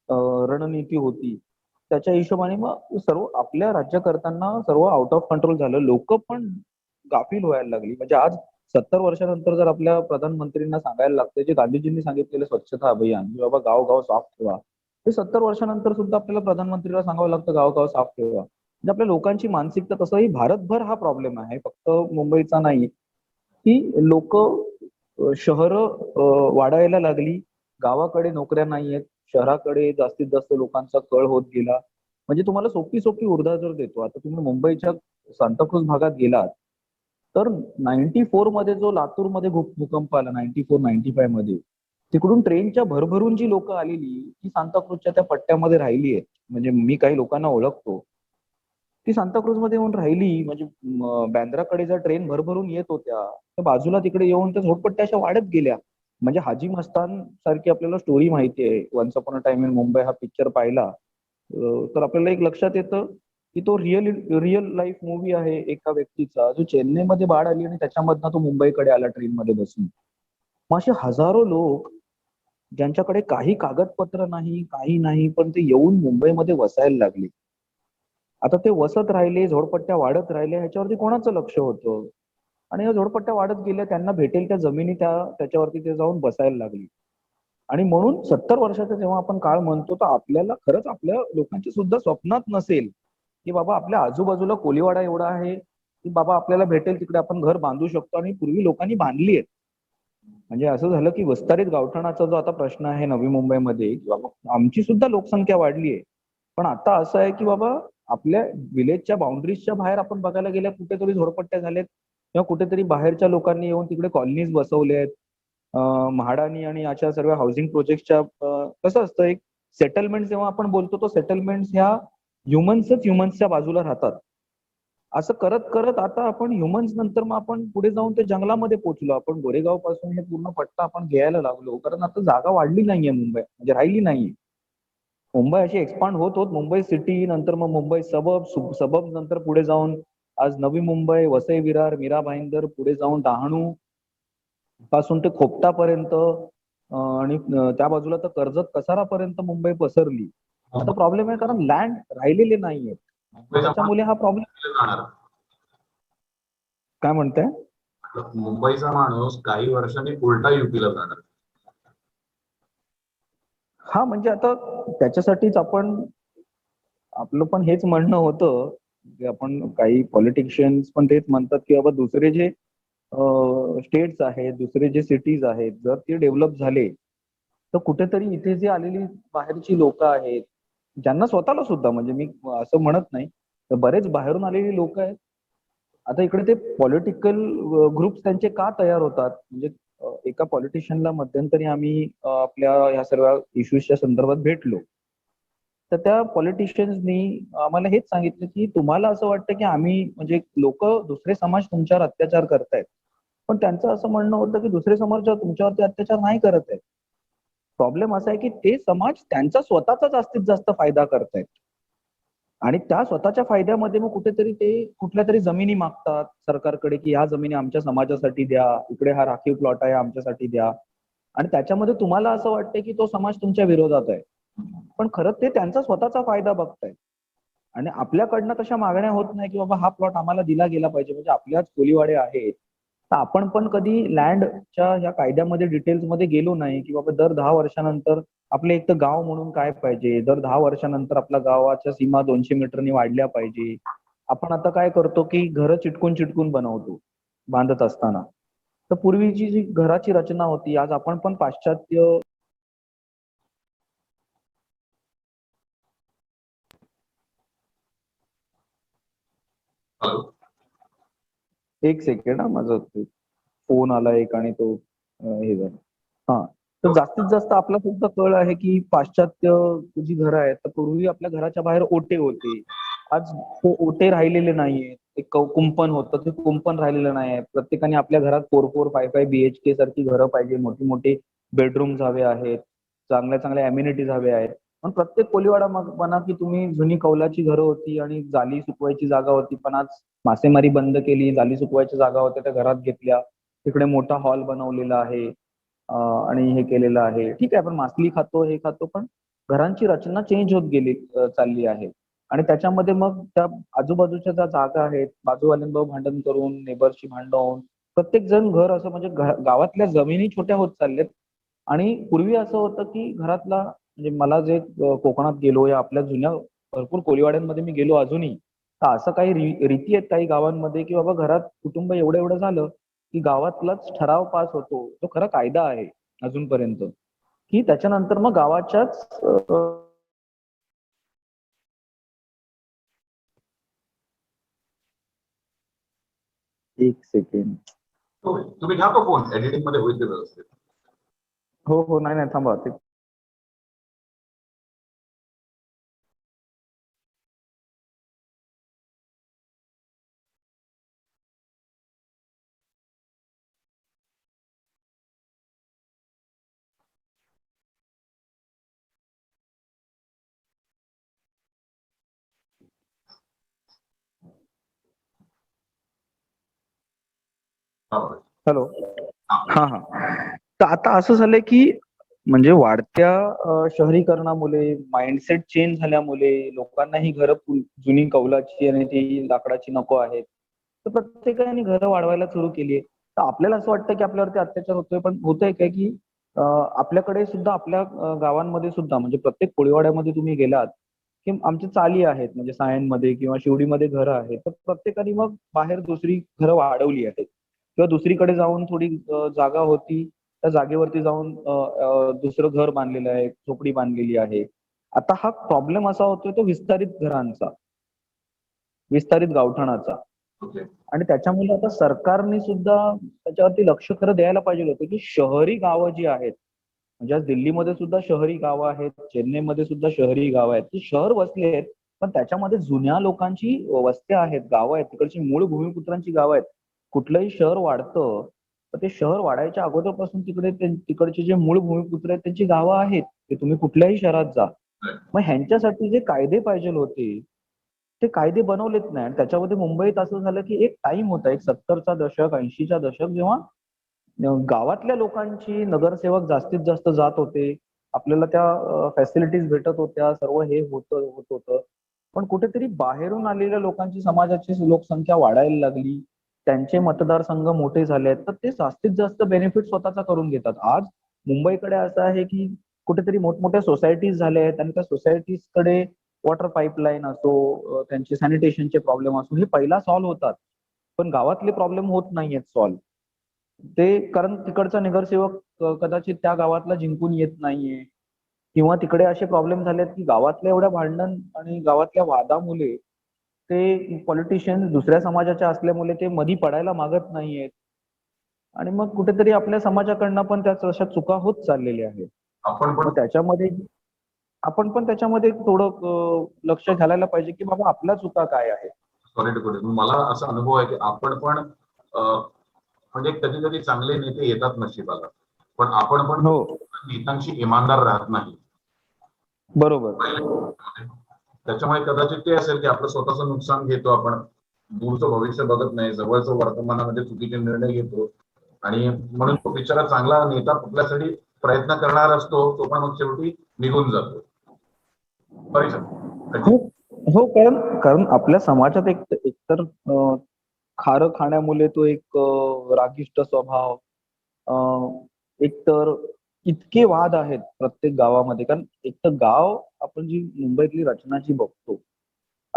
Speaker 2: रणनीती होती, त्याच्या हिशोबाने मग सर्व आपल्या राज्यकर्त्यांना सर्व आउट ऑफ कंट्रोल झालं. लोक पण गाफील व्हायला लागली. म्हणजे आज 70 वर्षानंतर जर आपल्या प्रधानमंत्रींना सांगायला लागतं, जे गांधीजींनी सांगितलेलं स्वच्छता अभियान, की बाबा गाव साफ ठेवा, ते 70 वर्षानंतर सुद्धा आपल्याला प्रधानमंत्रीला सांगावं लागतं गाव साफ ठेवा. म्हणजे आपल्या लोकांची मानसिकता, तसंही भारतभर हा प्रॉब्लेम आहे, फक्त मुंबईचा नाही, की लोक शहर वाढायला लागली, गावाकडे नोकऱ्या नाही आहेत, शहराकडे जास्तीत जास्त लोकांचा कल होत गेला. म्हणजे तुम्हाला सोपी उदाहरण जर देतो, आता तुम्ही मुंबईच्या सांताक्रूज भागात गेलात, तर 94 मध्ये जो लातूरमध्ये भूकंप आला, 94-95 मध्ये, तिकडून ट्रेनच्या भरभरून जी लोक आलेली, ती सांताक्रूजच्या त्या पट्ट्यामध्ये राहिली आहेत. म्हणजे मी काही लोकांना ओळखतो, ती सांताक्रूज मध्ये येऊन राहिली. म्हणजे बँद्राकडे ज्या ट्रेन भरभरून येत होत्या, त्या बाजूला तिकडे येऊन त्या झोपडपट्ट्या अशा वाढत गेल्या. म्हणजे हाजी मस्तान सारखी आपल्याला स्टोरी माहिती आहे, once upon a time in Mumbai हा पिक्चर पाहिला तर आपल्याला एक लक्षात येतं की तो रिअल लाईफ मूवी आहे एका व्यक्तीचा, जो चेन्नईमध्ये बाढ आली आणि त्याच्यामधनं तो मुंबईकडे आला ट्रेनमध्ये बसून. मग असे हजारो लोक, ज्यांच्याकडे काही कागदपत्र नाही, काही नाही, पण ते येऊन मुंबईमध्ये वसायला लागले. आता ते वसत राहिले, झोडपट्ट्या वाढत राहिल्या, ह्याच्यावरती कोणाचं लक्ष होतं? आणि या झोडपट्ट्या वाढत गेल्या, त्यांना भेटेल त्या जमिनी त्याच्यावरती ते जाऊन बसायला लागली. आणि म्हणून 70 वर्षाचा जेव्हा आपण काळ म्हणतो, तर आपल्याला खरंच आपल्या लोकांच्या सुद्धा स्वप्नात नसेल की बाबा आपल्या आजूबाजूला कोलीवाडा एवढा आहे की बाबा आपल्याला भेटेल तिकडे आपण घर बांधू शकतो, आणि पूर्वी लोकांनी बांधली आहेत. म्हणजे असं झालं की विस्तारित गावठाणाचा जो आता प्रश्न आहे नवी मुंबईमध्ये, की बाबा आमची सुद्धा लोकसंख्या वाढली आहे, पण आता असं आहे की बाबा आपल्या विलेजच्या बाउंड्रीजच्या बाहेर आपण बघायला गेल्या कुठेतरी झोडपट्ट्या झाल्यात, किंवा कुठेतरी बाहेरच्या लोकांनी येऊन तिकडे कॉलनीज बसवले आहेत. म्हाडानी आणि अशा सर्व हाऊसिंग प्रोजेक्टच्या, कसं असतं, एक सेटलमेंट जेव्हा आपण बोलतो, तो सेटलमेंट ह्या ह्युमन्सच्या बाजूला राहतात. असं करत करत आता आपण ह्युमन्स नंतर मग आपण पुढे जाऊन ते जंगलामध्ये पोहोचलो. आपण गोरेगाव पासून हे पूर्ण पट्टा आपण घ्यायला लागलो, कारण आता जागा वाढली नाहीये मुंबई, म्हणजे राहिली नाहीये. मुंबई अशी एक्सपांड होत होत मुंबई सिटी, नंतर मग मुंबई सबब नंतर पुढे जाऊन आज नवी मुंबई, वसई विरार, मीरा भाईंदर, पुढे जाऊन डहाणू पासून ते खोपटापर्यंत, आणि त्या बाजूला तर कर्जत कसारापर्यंत मुंबई पसरली. आता प्रॉब्लेम आहे कारण लँड राहिलेले नाहीये, त्याच्यामुळे हा प्रॉब्लेम.
Speaker 1: जाणार
Speaker 2: काय म्हणताय?
Speaker 1: मुंबईचा माणूस काही वर्षांनी उलटा युपीला जाणार.
Speaker 2: हा, म्हणजे आता त्याच्यासाठीच आपलं पण हेच म्हणणं होतं की आपण काही पॉलिटिशियन्स पण तेच म्हणतात की बाबा दुसरे जे स्टेट्स आहेत, दुसरे जे सिटीज आहेत, जर ते डेव्हलप झाले तर कुठेतरी इथे जे आलेली बाहेरची लोक आहेत, ज्यांना स्वतःला सुद्धा, म्हणजे मी असं म्हणत नाही, तर बरेच बाहेरून आलेली लोक आहेत. आता इकडे ते पॉलिटिकल ग्रुप्स त्यांचे का तयार होतात, म्हणजे एका पॉलिटिशियनला मध्यंतरी आम्ही आपल्या ह्या सर्व इश्यूजच्या संदर्भात भेटलो, तर त्या पॉलिटिशियन्सनी आम्हाला हेच सांगितलं की तुम्हाला असं वाटतं की आम्ही, म्हणजे लोक दुसरे समाज तुमच्यावर अत्याचार करतायत, पण त्यांचं असं म्हणणं होतं की दुसरे समाज तुमच्यावरती अत्याचार नाही करत आहेत. प्रॉब्लेम असा आहे की ते समाज त्यांचा स्वतःचा जास्तीत जास्त फायदा करतायत, आणि त्या स्वतःच्या फायद्यामध्ये मग कुठेतरी ते कुठल्या तरी जमिनी मागतात सरकारकडे, की ह्या जमिनी आमच्या समाजासाठी द्या, इकडे हा राखीव प्लॉट आहे आमच्यासाठी द्या, आणि त्याच्यामध्ये तुम्हाला असं वाटतं की तो समाज तुमच्या विरोधात आहे, पण खरं ते त्यांचा स्वतःचा फायदा बघतायत. आणि आपल्याकडनं तशा मागण्या होत नाही की बाबा हा प्लॉट आम्हाला दिला गेला पाहिजे, म्हणजे आपल्याच कोलीवाडे आहेत, तर आपण पण कधी लँडच्या ह्या कायद्यामध्ये डिटेल्समध्ये गेलो नाही की बाबा दर 10 वर्षानंतर आपलं एक तर गाव म्हणून काय पाहिजे, दर 10 वर्षानंतर आपल्या गावाच्या सीमा 200 मीटरनी वाढल्या पाहिजे, आपण आता काय करतो की घरं चिटकून चिटकून बनवतो बांधत असताना. तर पूर्वीची जी घराची रचना होती, आज आपण पण पाश्चात्य.
Speaker 1: हॅलो.
Speaker 2: एक सेकंड, माझं फोन आला एक आणि तो हे झालं. हा. तर जास्तीत जास्त आपला सुद्धा कळ आहे की पाश्चात्य जी घरं आहेत, तर पूर्वी आपल्या घराच्या बाहेर ओटे होते. आज ते ओटे राहिलेले नाहीये. एक कुंपण होतं, ते कुंपण राहिलेलं नाही. प्रत्येकाने आपल्या घरात 4-4, 5-5 BHK सारखी घरं पाहिजे. मोठी मोठी बेडरूम्स हवे आहेत. चांगल्या चांगल्या अम्युनिटीज हवे आहेत. पण प्रत्येक कोलीवाडा म्हणा की तुम्ही, जुनी कौलाची घरं होती आणि जाली सुकवायची जागा होती, पण आज मासेमारी बंद केली, जाली सुकवायच्या जागा होत्या त्या घरात घेतल्या. तिकडे मोठा हॉल बनवलेला आहे आणि हे केलेलं आहे. ठीक आहे, आपण मासली खातो, हे खातो, पण घरांची रचना चेंज होत गेली चालली आहे. आणि त्याच्यामध्ये मग त्या आजूबाजूच्या ज्या जागा आहेत, बाजूवाल्यांबरोबर भांडण करून, नेबरशी भांडण, प्रत्येक जण घर असं म्हणजे गावातल्या जमिनी छोट्या होत चालल्यात. आणि पूर्वी असं होतं की घरातला म्हणजे मला जे कोकणात गेलो या आपल्या जुन्या भरपूर कोळीवाड्यांमध्ये मी गेलो अजूनही, तर असं काही रीती आहेत काही गावांमध्ये की बाबा घरात कुटुंब एवढं एवढं झालं की गावातलाच ठराव पास होतो, तो खरा कायदा आहे अजूनपर्यंत, की त्याच्यानंतर मग गावाच्याच एक सेकंड.
Speaker 1: तुम्ही घ्या तो फोन, एडिटिंग मध्ये होईल ते व्यवस्थित.
Speaker 2: हो हो, नाही नाही, थांबा ते.
Speaker 1: हा.
Speaker 2: हॅलो. हा हा. तर आता असं झालंय की म्हणजे वाढत्या शहरीकरणामुळे, माइंडसेट चेंज झाल्यामुळे लोकांना ही घरं जुनी कौलाची आणि ती लाकडाची नको आहेत. तर प्रत्येकाने घरं वाढवायला सुरू केली आहे. तर आपल्याला असं वाटतं की आपल्यावरती अत्याचार होतोय, पण होतंय काय की आपल्याकडे सुद्धा आपल्या गावांमध्ये सुद्धा म्हणजे प्रत्येक कोळीवाड्यामध्ये तुम्ही गेलात की आमच्या चाली आहेत, म्हणजे सायनमध्ये किंवा शिवडीमध्ये घरं आहेत. तर प्रत्येकाने मग बाहेर दुसरी घरं वाढवली आहेत किंवा दुसरीकडे जाऊन थोडी जागा होती, त्या जागेवरती जाऊन दुसरं घर बांधलेलं आहे, झोपडी बांधलेली आहे. आता हा प्रॉब्लेम असा होतोय तो विस्तारित घरांचा, विस्तारित गावठाणाचा.
Speaker 1: ओके.
Speaker 2: आणि त्याच्यामुळे आता सरकारने सुद्धा त्याच्यावरती लक्ष खरं द्यायला पाहिजे होतं की शहरी गावं जी आहेत, म्हणजे आज दिल्लीमध्ये सुद्धा शहरी गावं आहेत, चेन्नईमध्ये सुद्धा शहरी गावं आहेत, ती शहर वसले आहेत, पण त्याच्यामध्ये जुन्या लोकांची वस्त्या आहेत, गावं आहेत, तिकडची मूळ भूमिपुत्रांची गावं आहेत. कुठलंही शहर वाढतं तर ते शहर वाढायच्या अगोदरपासून तिकडे तिकडचे जे मूळ भूमिपुत्र आहेत त्यांची गावं आहेत. ते तुम्ही कुठल्याही शहरात जा. मग ह्यांच्यासाठी जे कायदे पाहिजे होते ते कायदे बनवलेच नाही. आणि त्याच्यामध्ये मुंबईत असं झालं की एक टाइम होता, एक 70चा दशक, 80चा दशक, जेव्हा गावातल्या लोकांची नगरसेवक जास्तीत जास्त जात होते. आपल्याला त्या फॅसिलिटीज भेटत होत्या, सर्व हे होत होतं. पण कुठेतरी बाहेरून आलेल्या लोकांची, समाजाची लोकसंख्या वाढायला लागली. त्यांचे मतदारसंघ मोठे झाले आहेत, तर ते जास्तीत जास्त बेनिफिट स्वतःचा करून घेतात. आज मुंबईकडे असं आहे की कुठेतरी मोठमोठ्या सोसायटीज झाल्या आहेत आणि त्या सोसायटीजकडे वॉटर पाईपलाईन असो, त्यांचे सॅनिटेशनचे प्रॉब्लेम असो, हे पहिला सॉल्व्ह होतात. पण गावातले प्रॉब्लेम होत नाहीयेत सॉल्व्ह. ते कारण तिकडचा नगरसेवक कदाचित त्या गावातला जिंकून येत नाहीये, किंवा तिकडे असे प्रॉब्लेम झालेत की गावातल्या एवढ्या भांडण आणि गावातल्या वादामुळे ते पॉलिटिशियन दुसऱ्या समाजाचे असल्यामुळे ते मधी पडायला मागत नाहीयेत. आणि मग कुठेतरी आपल्या समाजाकडनं पण त्या तशा चुका होत चाललेल्या आहेत.
Speaker 1: आपण पण
Speaker 2: मग त्याच्यामध्ये आपण पण त्याच्यामध्ये थोडं लक्ष घालायला पाहिजे की बाबा आपल्या चुका काय आहेत.
Speaker 1: सॉरी टू पुट, मला असा अनुभव आहे की आपण पण म्हणजे कधी कधी चांगले नेते येतात नशिबाला, पण आपण पण
Speaker 2: हो,
Speaker 1: नेत्यांशी इमानदार राहत नाही.
Speaker 2: बरोबर.
Speaker 1: त्याच्यामुळे कदाचित ते असेल की आपलं स्वतःचं नुकसान घेतो आपण, दूरचं भविष्य बघत नाही, जवळचं वर्तमानामध्ये चुकीचे निर्णय घेतो. आणि म्हणून तो बिचारा चांगला नेता आपल्यासाठी प्रयत्न करणार असतो, तो पण मग शेवटी निघून जातो. Sorry sir.
Speaker 2: हो हो, कारण कारण आपल्या समाजात एकतर खारं खाण्यामुळे तो एक रागिष्ट स्वभाव, एकतर इतके वाद आहेत प्रत्येक गावामध्ये. कारण एक तर गाव, आपण जी मुंबईतली रचना जी बघतो,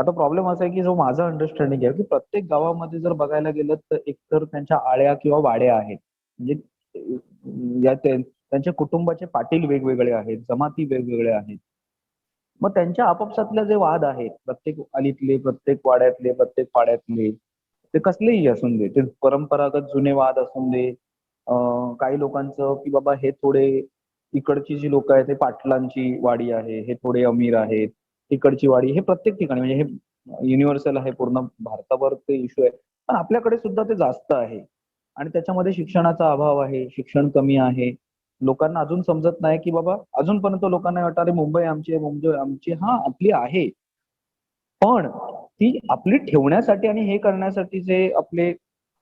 Speaker 3: आता प्रॉब्लेम असा आहे की जो माझा अंडरस्टँडिंग आहे की प्रत्येक गावामध्ये जर बघायला गेलं तर एकतर त्यांच्या आळ्या किंवा वाड्या आहेत. म्हणजे त्यांच्या कुटुंबाचे पाटील वेगवेगळे आहेत, जमाती वेगवेगळ्या आहेत. मग त्यांच्या आपापसातले जे वाद आहेत, प्रत्येक अलीतले, प्रत्येक वाड्यातले, प्रत्येक पाड्यातले, ते कसलेही असून दे, ते परंपरागत जुने वाद असून दे, काही लोकांचं की बाबा हे थोडे इकडची जी लोक आहेत ते पाटलांची वाडी आहे, हे थोडे अमीर आहेत, तिकडची वाडी, हे प्रत्येक ठिकाणी म्हणजे हे युनिव्हर्सल आहे, पूर्ण भारताभर ते इश्यू आहे. पण आपल्याकडे सुद्धा ते जास्त आहे आणि त्याच्यामध्ये शिक्षणाचा अभाव आहे, शिक्षण कमी आहे. लोकांना अजून समजत नाही की बाबा अजूनपर्यंत लोकांना वाटतं अरे मुंबई आमची आहे, मुंबई आमची, हा आपली आहे. पण ती आपली ठेवण्यासाठी आणि हे करण्यासाठी जे आपले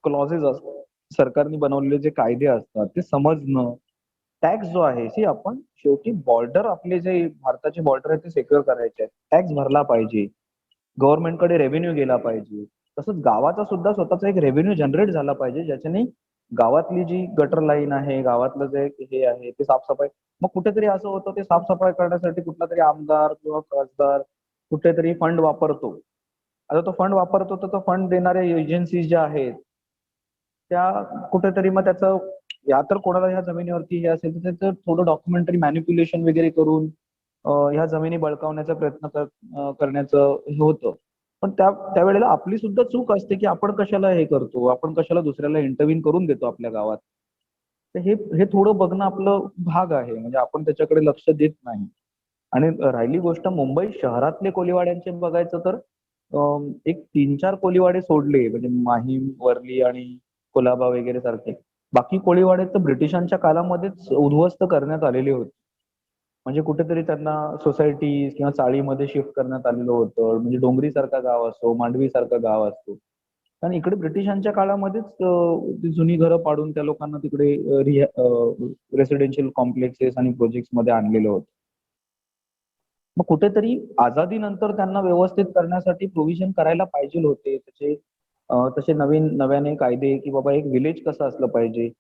Speaker 3: क्लॉजेस असतात, सरकारने बनवलेले जे कायदे असतात ते समजणं, टॅक्स जो आहे, आपण शेवटी बॉर्डर, आपले जे भारताचे बॉर्डर आहे ते सिक्युअर करायचे आहेत, टॅक्स भरला पाहिजे, गव्हर्नमेंटकडे रेव्हेन्यू गेला पाहिजे. तसंच गावाचा सुद्धा स्वतःचा एक रेव्हेन्यू जनरेट झाला पाहिजे, ज्याच्याने गावातली जी गटर लाईन आहे, गावातलं जे हे आहे ते साफसफाई, मग कुठेतरी असं होतं ते साफसफाई करण्यासाठी कुठला तरी आमदार किंवा खासदार कुठेतरी फंड वापरतो. आता तो फंड वापरतो तर तो फंड देणाऱ्या एजन्सीज ज्या आहेत त्या कुठेतरी मग त्याचं, या तर कोणाला ह्या जमिनीवरती हे असेल तर त्याचं थोडं डॉक्युमेंटरी मॅनिप्युलेशन वगैरे करून ह्या जमिनी बळकावण्याचा प्रयत्न करण्याचं हे होतं. पण त्यावेळेला आपली सुद्धा चूक असते की आपण कशाला हे करतो, आपण कशाला दुसऱ्याला इंटरव्हीन करून देतो आपल्या गावात. तर हे हे थोडं बघणं आपलं भाग आहे, म्हणजे आपण त्याच्याकडे लक्ष देत नाही. आणि राहिली गोष्ट मुंबई शहरातले कोळीवाड्यांचे बघायचं तर एक 3-4 कोळीवाडे सोडले म्हणजे माहीम, वर्ली आणि कुलाबा वगैरे सारखे, बाकी कोळीवाडे तर ब्रिटिशांच्या काळामध्येच उद्ध्वस्त करण्यात आलेले होते. म्हणजे कुठेतरी त्यांना सोसायटी किंवा चाळीमध्ये शिफ्ट करण्यात आलेलं होतं. म्हणजे डोंगरी सारखा गाव असो, मांडवी सारखा गाव असतो. आणि इकडे ब्रिटिशांच्या काळामध्येच ती जुनी घरं पाडून त्या लोकांना तिकडे रेसिडेन्शियल कॉम्प्लेक्सेस आणि प्रोजेक्ट्स मध्ये आणलेलं होतं. मग कुठेतरी आझादीनंतर त्यांना व्यवस्थित करण्यासाठी प्रोव्हिजन करायला पाहिजे होते. तसे नव्याने कायदे की बाबा एक विलेज कसं असलं पाहिजे.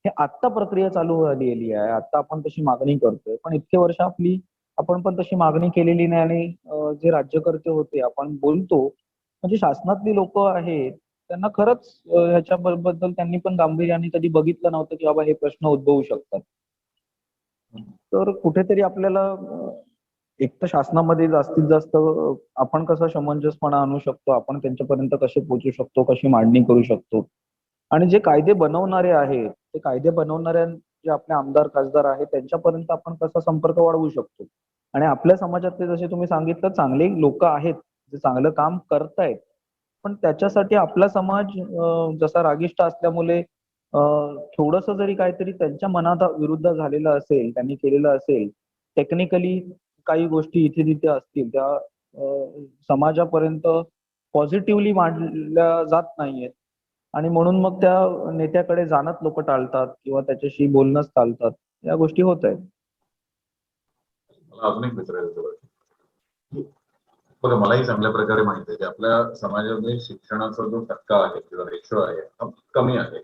Speaker 3: हे आत्ता प्रक्रिया चालू झालेली आहे. आत्ता आपण तशी मागणी करतोय. पण इतके वर्ष आपण पण तशी मागणी केलेली नाही आणि जे राज्यकर्ते होते आपण बोलतो, म्हणजे शासनातली लोक आहेत, त्यांना खरंच ह्याच्याबद्दल त्यांनी पण गांभीर्याने कधी बघितलं नव्हतं की बाबा हे प्रश्न उद्भवू शकतात. तर कुठेतरी आपल्याला एक तर शासनामध्ये जास्तीत जास्त आपण कसा समंजसपणा आणू शकतो, आपण त्यांच्यापर्यंत कसे पोहोचू शकतो, कशी मांडणी करू शकतो. आणि जे कायदे बनवणारे आहेत, ते कायदे बनवणाऱ्या जे आपले आमदार, खासदार आहेत, त्यांच्यापर्यंत आपण कसा संपर्क वाढवू शकतो. आणि आपल्या समाजातले जसे तुम्ही सांगितलं चांगले लोक आहेत, जे चांगलं काम करतायत. पण त्याच्यासाठी आपला समाज जसा रागिष्ट असल्यामुळे थोडंसं जरी काहीतरी त्यांच्या मनात विरुद्ध झालेलं असेल, त्यांनी केलेलं असेल, टेक्निकली काही गोष्टी इथे तिथे असतील, त्या समाजापर्यंत पॉझिटिव्हली मांडल्या जात नाहीयेत. आणि म्हणून मग त्या नेत्याकडे जाणंच लोक टाळतात किंवा त्याच्याशी बोलणंच टाळतात. या गोष्टी होत आहेत.
Speaker 1: मला अजून एक विचारायचं होतं की बघा, मलाही चांगल्या प्रकारे माहिती आहे की आपल्या समाजामध्ये शिक्षणाचा जो टक्का आहे किंवा रेशो आहे हा कमी आहे.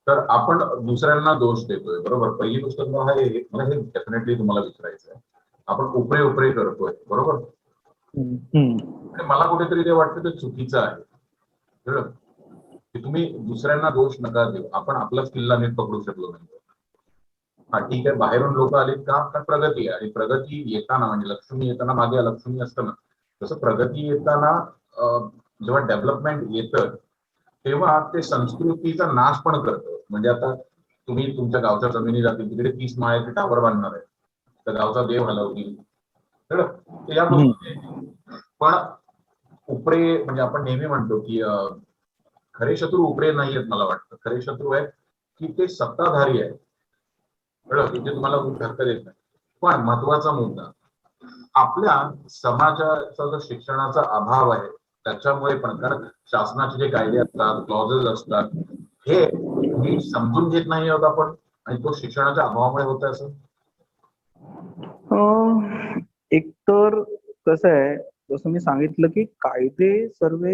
Speaker 1: तर आपण दुसऱ्यांना दोष देतोय, बरोबर. पहिली गोष्ट मला हे डेफिनेटली तुम्हाला विचारायचं आहे, आपण उपरे उपरे करतोय, बरोबर. आणि मला कुठेतरी ते वाटतं ते चुकीचं आहे, कळलं की तुम्ही दुसऱ्यांना दोष नका देऊ, आपण आपलाच किल्ला नीट पकडू शकलो नाही. हा ठीक आहे, बाहेरून लोक आलेत का, तर प्रगती आहे. आणि प्रगती येताना म्हणजे लक्ष्मी येताना मागे लक्ष्मी असतं ना, तसं प्रगती येताना जेव्हा डेव्हलपमेंट येतं तेव्हा ते संस्कृतीचा नाश पण करतं. म्हणजे आता तुम्ही तुमच्या गावच्या जमिनी जातील, तिकडे 30 माळ्याचे टावर बांधणार आहे, तर गावचा देव हलवतील, तर या गोष्टी. पण उपरे म्हणजे आपण नेहमी म्हणतो की खरे शत्रू उपरे नाही आहेत. मला वाटतं खरे शत्रू आहेत की ते सत्ताधारी आहेत, कळलं, जे तुम्हाला धक्का देत नाही. पण महत्वाचा मुद्दा, आपल्या समाजाचा जो शिक्षणाचा अभाव आहे त्याच्यामुळे पण, कारण शासनाचे जे कायदे असतात, क्लॉजेस असतात, हे नीट समजून घेत नाही आहोत आपण, आणि तो शिक्षणाच्या अभावामुळे होत असं.
Speaker 2: एक तर कसं आहे, जसं मी सांगितलं की कायदे सर्व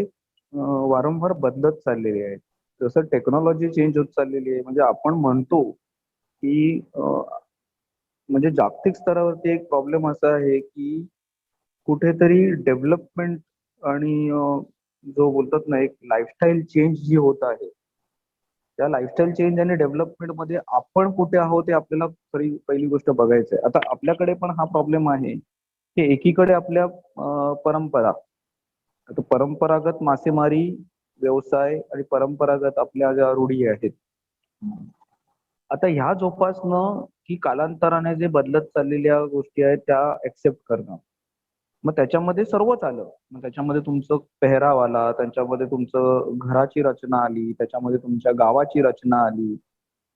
Speaker 2: वारंवार बदलत चाललेले आहेत. जसं टेक्नॉलॉजी चेंज होत चाललेली आहे. म्हणजे आपण म्हणतो की म्हणजे जागतिक स्तरावरती एक प्रॉब्लेम असा आहे की कुठेतरी डेव्हलपमेंट आणि जो बोलतात ना एक लाईफस्टाईल चेंज जी होत आहे, त्या लाईफस्टाईल चेंज आणि डेव्हलपमेंट मध्ये आपण कुठे आहोत हे आपल्याला पहिली गोष्ट बघायचं आहे. आता आपल्याकडे पण हा प्रॉब्लेम आहे की एकीकडे आपल्या परंपरा, आता परंपरागत मासेमारी व्यवसाय आणि परंपरागत आपल्या ज्या रूढी आहेत, आता ह्या जोपासणं की कालांतराने जे बदलत चाललेल्या गोष्टी आहेत त्या एक्सेप्ट करणं. मग त्याच्यामध्ये सर्वच आलं. मग त्याच्यामध्ये तुमचं पेहराव आला, त्याच्यामध्ये तुमचं घराची रचना आली, त्याच्यामध्ये तुमच्या गावाची रचना आली.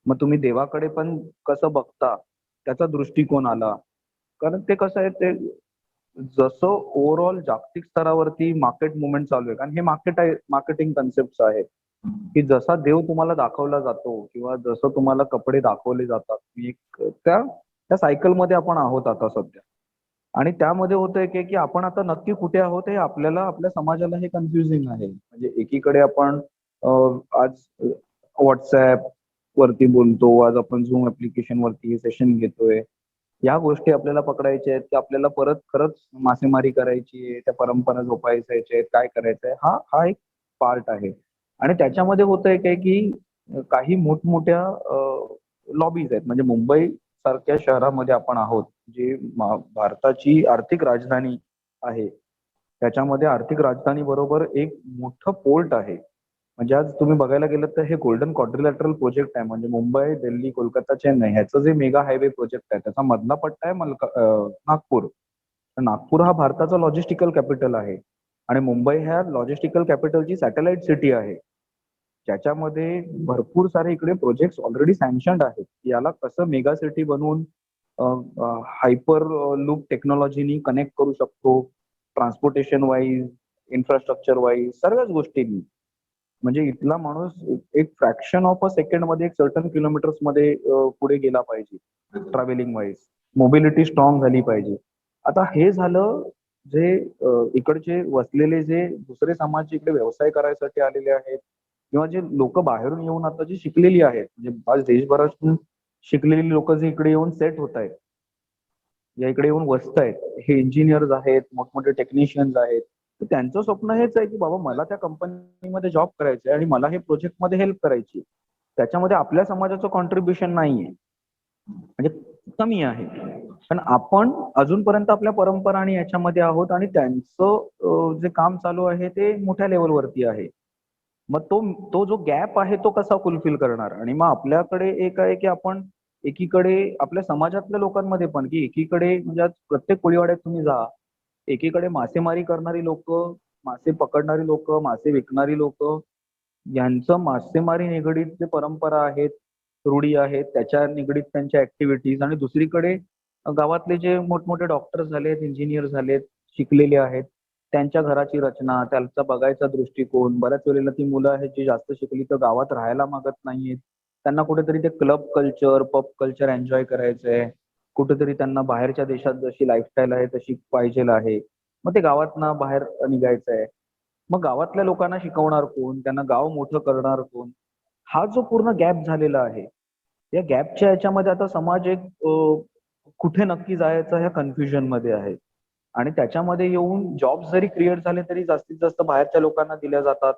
Speaker 2: मग तुम्ही देवाकडे पण कसं बघता त्याचा दृष्टिकोन आला. कारण ते कसं आहे, ते जसं ओव्हरऑल जागतिक स्तरावरती मार्केट मुवमेंट चालू आहे, कारण हे मार्केटिंग कन्सेप्ट आहेत की जसा देव तुम्हाला दाखवला जातो किंवा जसं तुम्हाला कपडे दाखवले जातात, त्या त्या सायकलमध्ये आपण आहोत आता सध्या. आणि त्यामध्ये होतंय की आपण आता नक्की कुठे आहोत हे आपल्याला, आपल्या समाजाला हे कन्फ्युजिंग आहे. म्हणजे एकीकडे आपण आज व्हॉट्सअप वरती बोलतो, आज आपण झूम ऍप्लिकेशन वरती सेशन घेतोय. या गोष्टी आपल्याला पकडायच्या आहेत की आपल्याला परत खरंच मासेमारी करायची आहे, त्या परंपरा जोपासायच्या आहेत, काय करायचंय, हा हा एक पार्ट आहे. आणि त्याच्यामध्ये होतंय काय की काही मोठमोठ्या लॉबीज आहेत. म्हणजे मुंबई सारख्या शहरामध्ये आपण आहोत, जे भारताची आर्थिक राजधानी आहे. त्याच्यामध्ये आर्थिक राजधानी बरोबर एक मोठं पोर्ट आहे. म्हणजे आज तुम्ही बघायला गेलं तर हे गोल्डन क्वाड्रिलॅटरल प्रोजेक्ट आहे. म्हणजे मुंबई, दिल्ली, कोलकाता, चेन्नई ह्याचं जे मेगा हायवे प्रोजेक्ट आहे, त्याचा मधला पट्टा आहे नागपूर. तर नागपूर हा भारताचा लॉजिस्टिकल कॅपिटल आहे आणि मुंबई ह्या लॉजिस्टिकल कॅपिटलची सॅटेलाइट सिटी आहे, ज्याच्यामध्ये भरपूर सारे इकडे प्रोजेक्ट ऑलरेडी सँक्शन्ड आहेत. याला कसं मेगा सिटी बनवून हायपर लूप टेक्नॉलॉजीनी कनेक्ट करू शकतो, ट्रान्सपोर्टेशन वाईज, इन्फ्रास्ट्रक्चर वाईज, सर्वच गोष्टींनी. म्हणजे इथला माणूस एक फ्रॅक्शन ऑफ अ सेकंड मध्ये एक सर्टन किलोमीटर्स मध्ये पुढे गेला पाहिजे ट्रॅव्हलिंग वाईज. मोबिलिटी स्ट्रॉंग झाली पाहिजे. आता हे झालं जे इकडचे वसलेले जे दुसरे समाज इकडे व्यवसाय करायसाठी आलेले आहेत किंवा जे लोक बाहेरून येऊन आता जी शिकलेली आहेत, म्हणजे आज देशभरातून शिकलेली लोक जे इकडे येऊन सेट होत आहेत, या इकडे येऊन वसत आहेत, हे इंजिनियर्स आहेत, मोठमोठे टेक्निशियन्स आहेत. तर त्यांचं स्वप्न हेच आहे की बाबा मला त्या कंपनीमध्ये जॉब करायचं आहे आणि मला हे प्रोजेक्ट मध्ये हेल्प करायची. त्याच्यामध्ये आपल्या समाजाचं कॉन्ट्रीब्युशन नाहीये, म्हणजे कमी आहे. पण आपण अजूनपर्यंत आपल्या परंपरा आणि याच्यामध्ये आहोत आणि त्यांचं जे काम चालू आहे ते मोठ्या लेवलवरती आहे. मग तो तो जो गॅप आहे तो कसा फुलफिल करणार. आणि मग आपल्याकडे एक आहे की आपण एकीकडे आपल्या समाजातल्या लोकांमध्ये पण की एकीकडे म्हणजे आज प्रत्येक कोळीवाड्यात तुम्ही जा, एकीकडे मासेमारी करणारी लोक, मासे पकडणारी लोक, मासे विकणारी लोक, यांचं मासेमारी निगडीत जे परंपरा आहेत, रूढी आहेत, त्याच्या निगडीत त्यांच्या ऍक्टिव्हिटीज, आणि दुसरीकडे गावातले जे मोठमोठे डॉक्टर झालेत, इंजिनियर झालेत, शिकलेले आहेत, त्यांच्या घराची रचना, त्यांचा बघायचा दृष्टिकोन. बऱ्याच वेळेला ती मुलं आहेत जी जास्त शिकली तर गावात राहायला मागत नाहीयेत. त्यांना कुठेतरी ते club culture, pub culture enjoy करायचंय. कुठेतरी त्यांना बाहेरच्या देशात जशी लाईफस्टाईल आहे तशी पाहिजे आहे. मग ते गावातनं बाहेर निघायचं आहे. मग गावातल्या लोकांना शिकवणार कोण, त्यांना गाव मोठं करणार कोण, हा जो पूर्ण गॅप झालेला आहे, या गॅपच्या याच्यामध्ये आता समाज एक कुठे नक्की जायचं ह्या कन्फ्युजन मध्ये आहे. आणि त्याच्यामध्ये येऊन जॉब जरी क्रिएट झाले तरी जास्तीत जास्त बाहेरच्या लोकांना दिल्या जातात.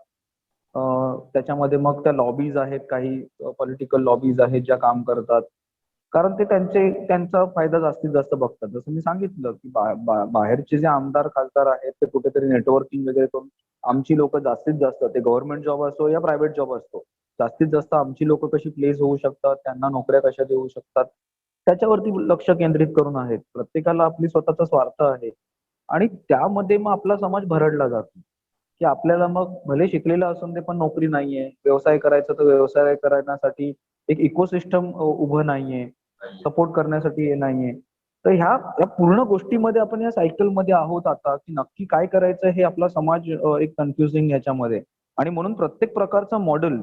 Speaker 2: त्याच्यामध्ये मग त्या लॉबीज आहेत, काही पॉलिटिकल लॉबीज आहेत ज्या काम करतात, कारण ते त्यांचा फायदा जास्तीत जास्त बघतात. जसं मी सांगितलं की बाहेरचे जे आमदार खासदार आहेत ते कुठेतरी नेटवर्किंग वगैरे करून आमची लोक जास्तीत जास्त, ते गव्हर्नमेंट जॉब असो या प्रायव्हेट जॉब असतो, जास्तीत जास्त आमची लोक कशी प्लेस होऊ शकतात, त्यांना नोकऱ्या कशा देऊ शकतात, त्याच्यावरती लक्ष केंद्रित करून आहेत. प्रत्येकाला आपली स्वतःचा स्वार्थ आहे आणि त्यामध्ये मग आपला समाज भरडला जातो की आपल्याला मग भले शिकलेला असून ते पण नोकरी नाहीये, व्यवसाय करायचा तर व्यवसाय करण्यासाठी एक इकोसिस्टम उभं नाहीये, सपोर्ट करण्यासाठी हे नाहीये. तर ह्या पूर्ण गोष्टीमध्ये आपण या सायकलमध्ये आहोत आता की नक्की काय करायचं हे आपला समाज एक कन्फ्युजिंग ह्याच्यामध्ये. आणि म्हणून प्रत्येक प्रकारचा मॉडेल,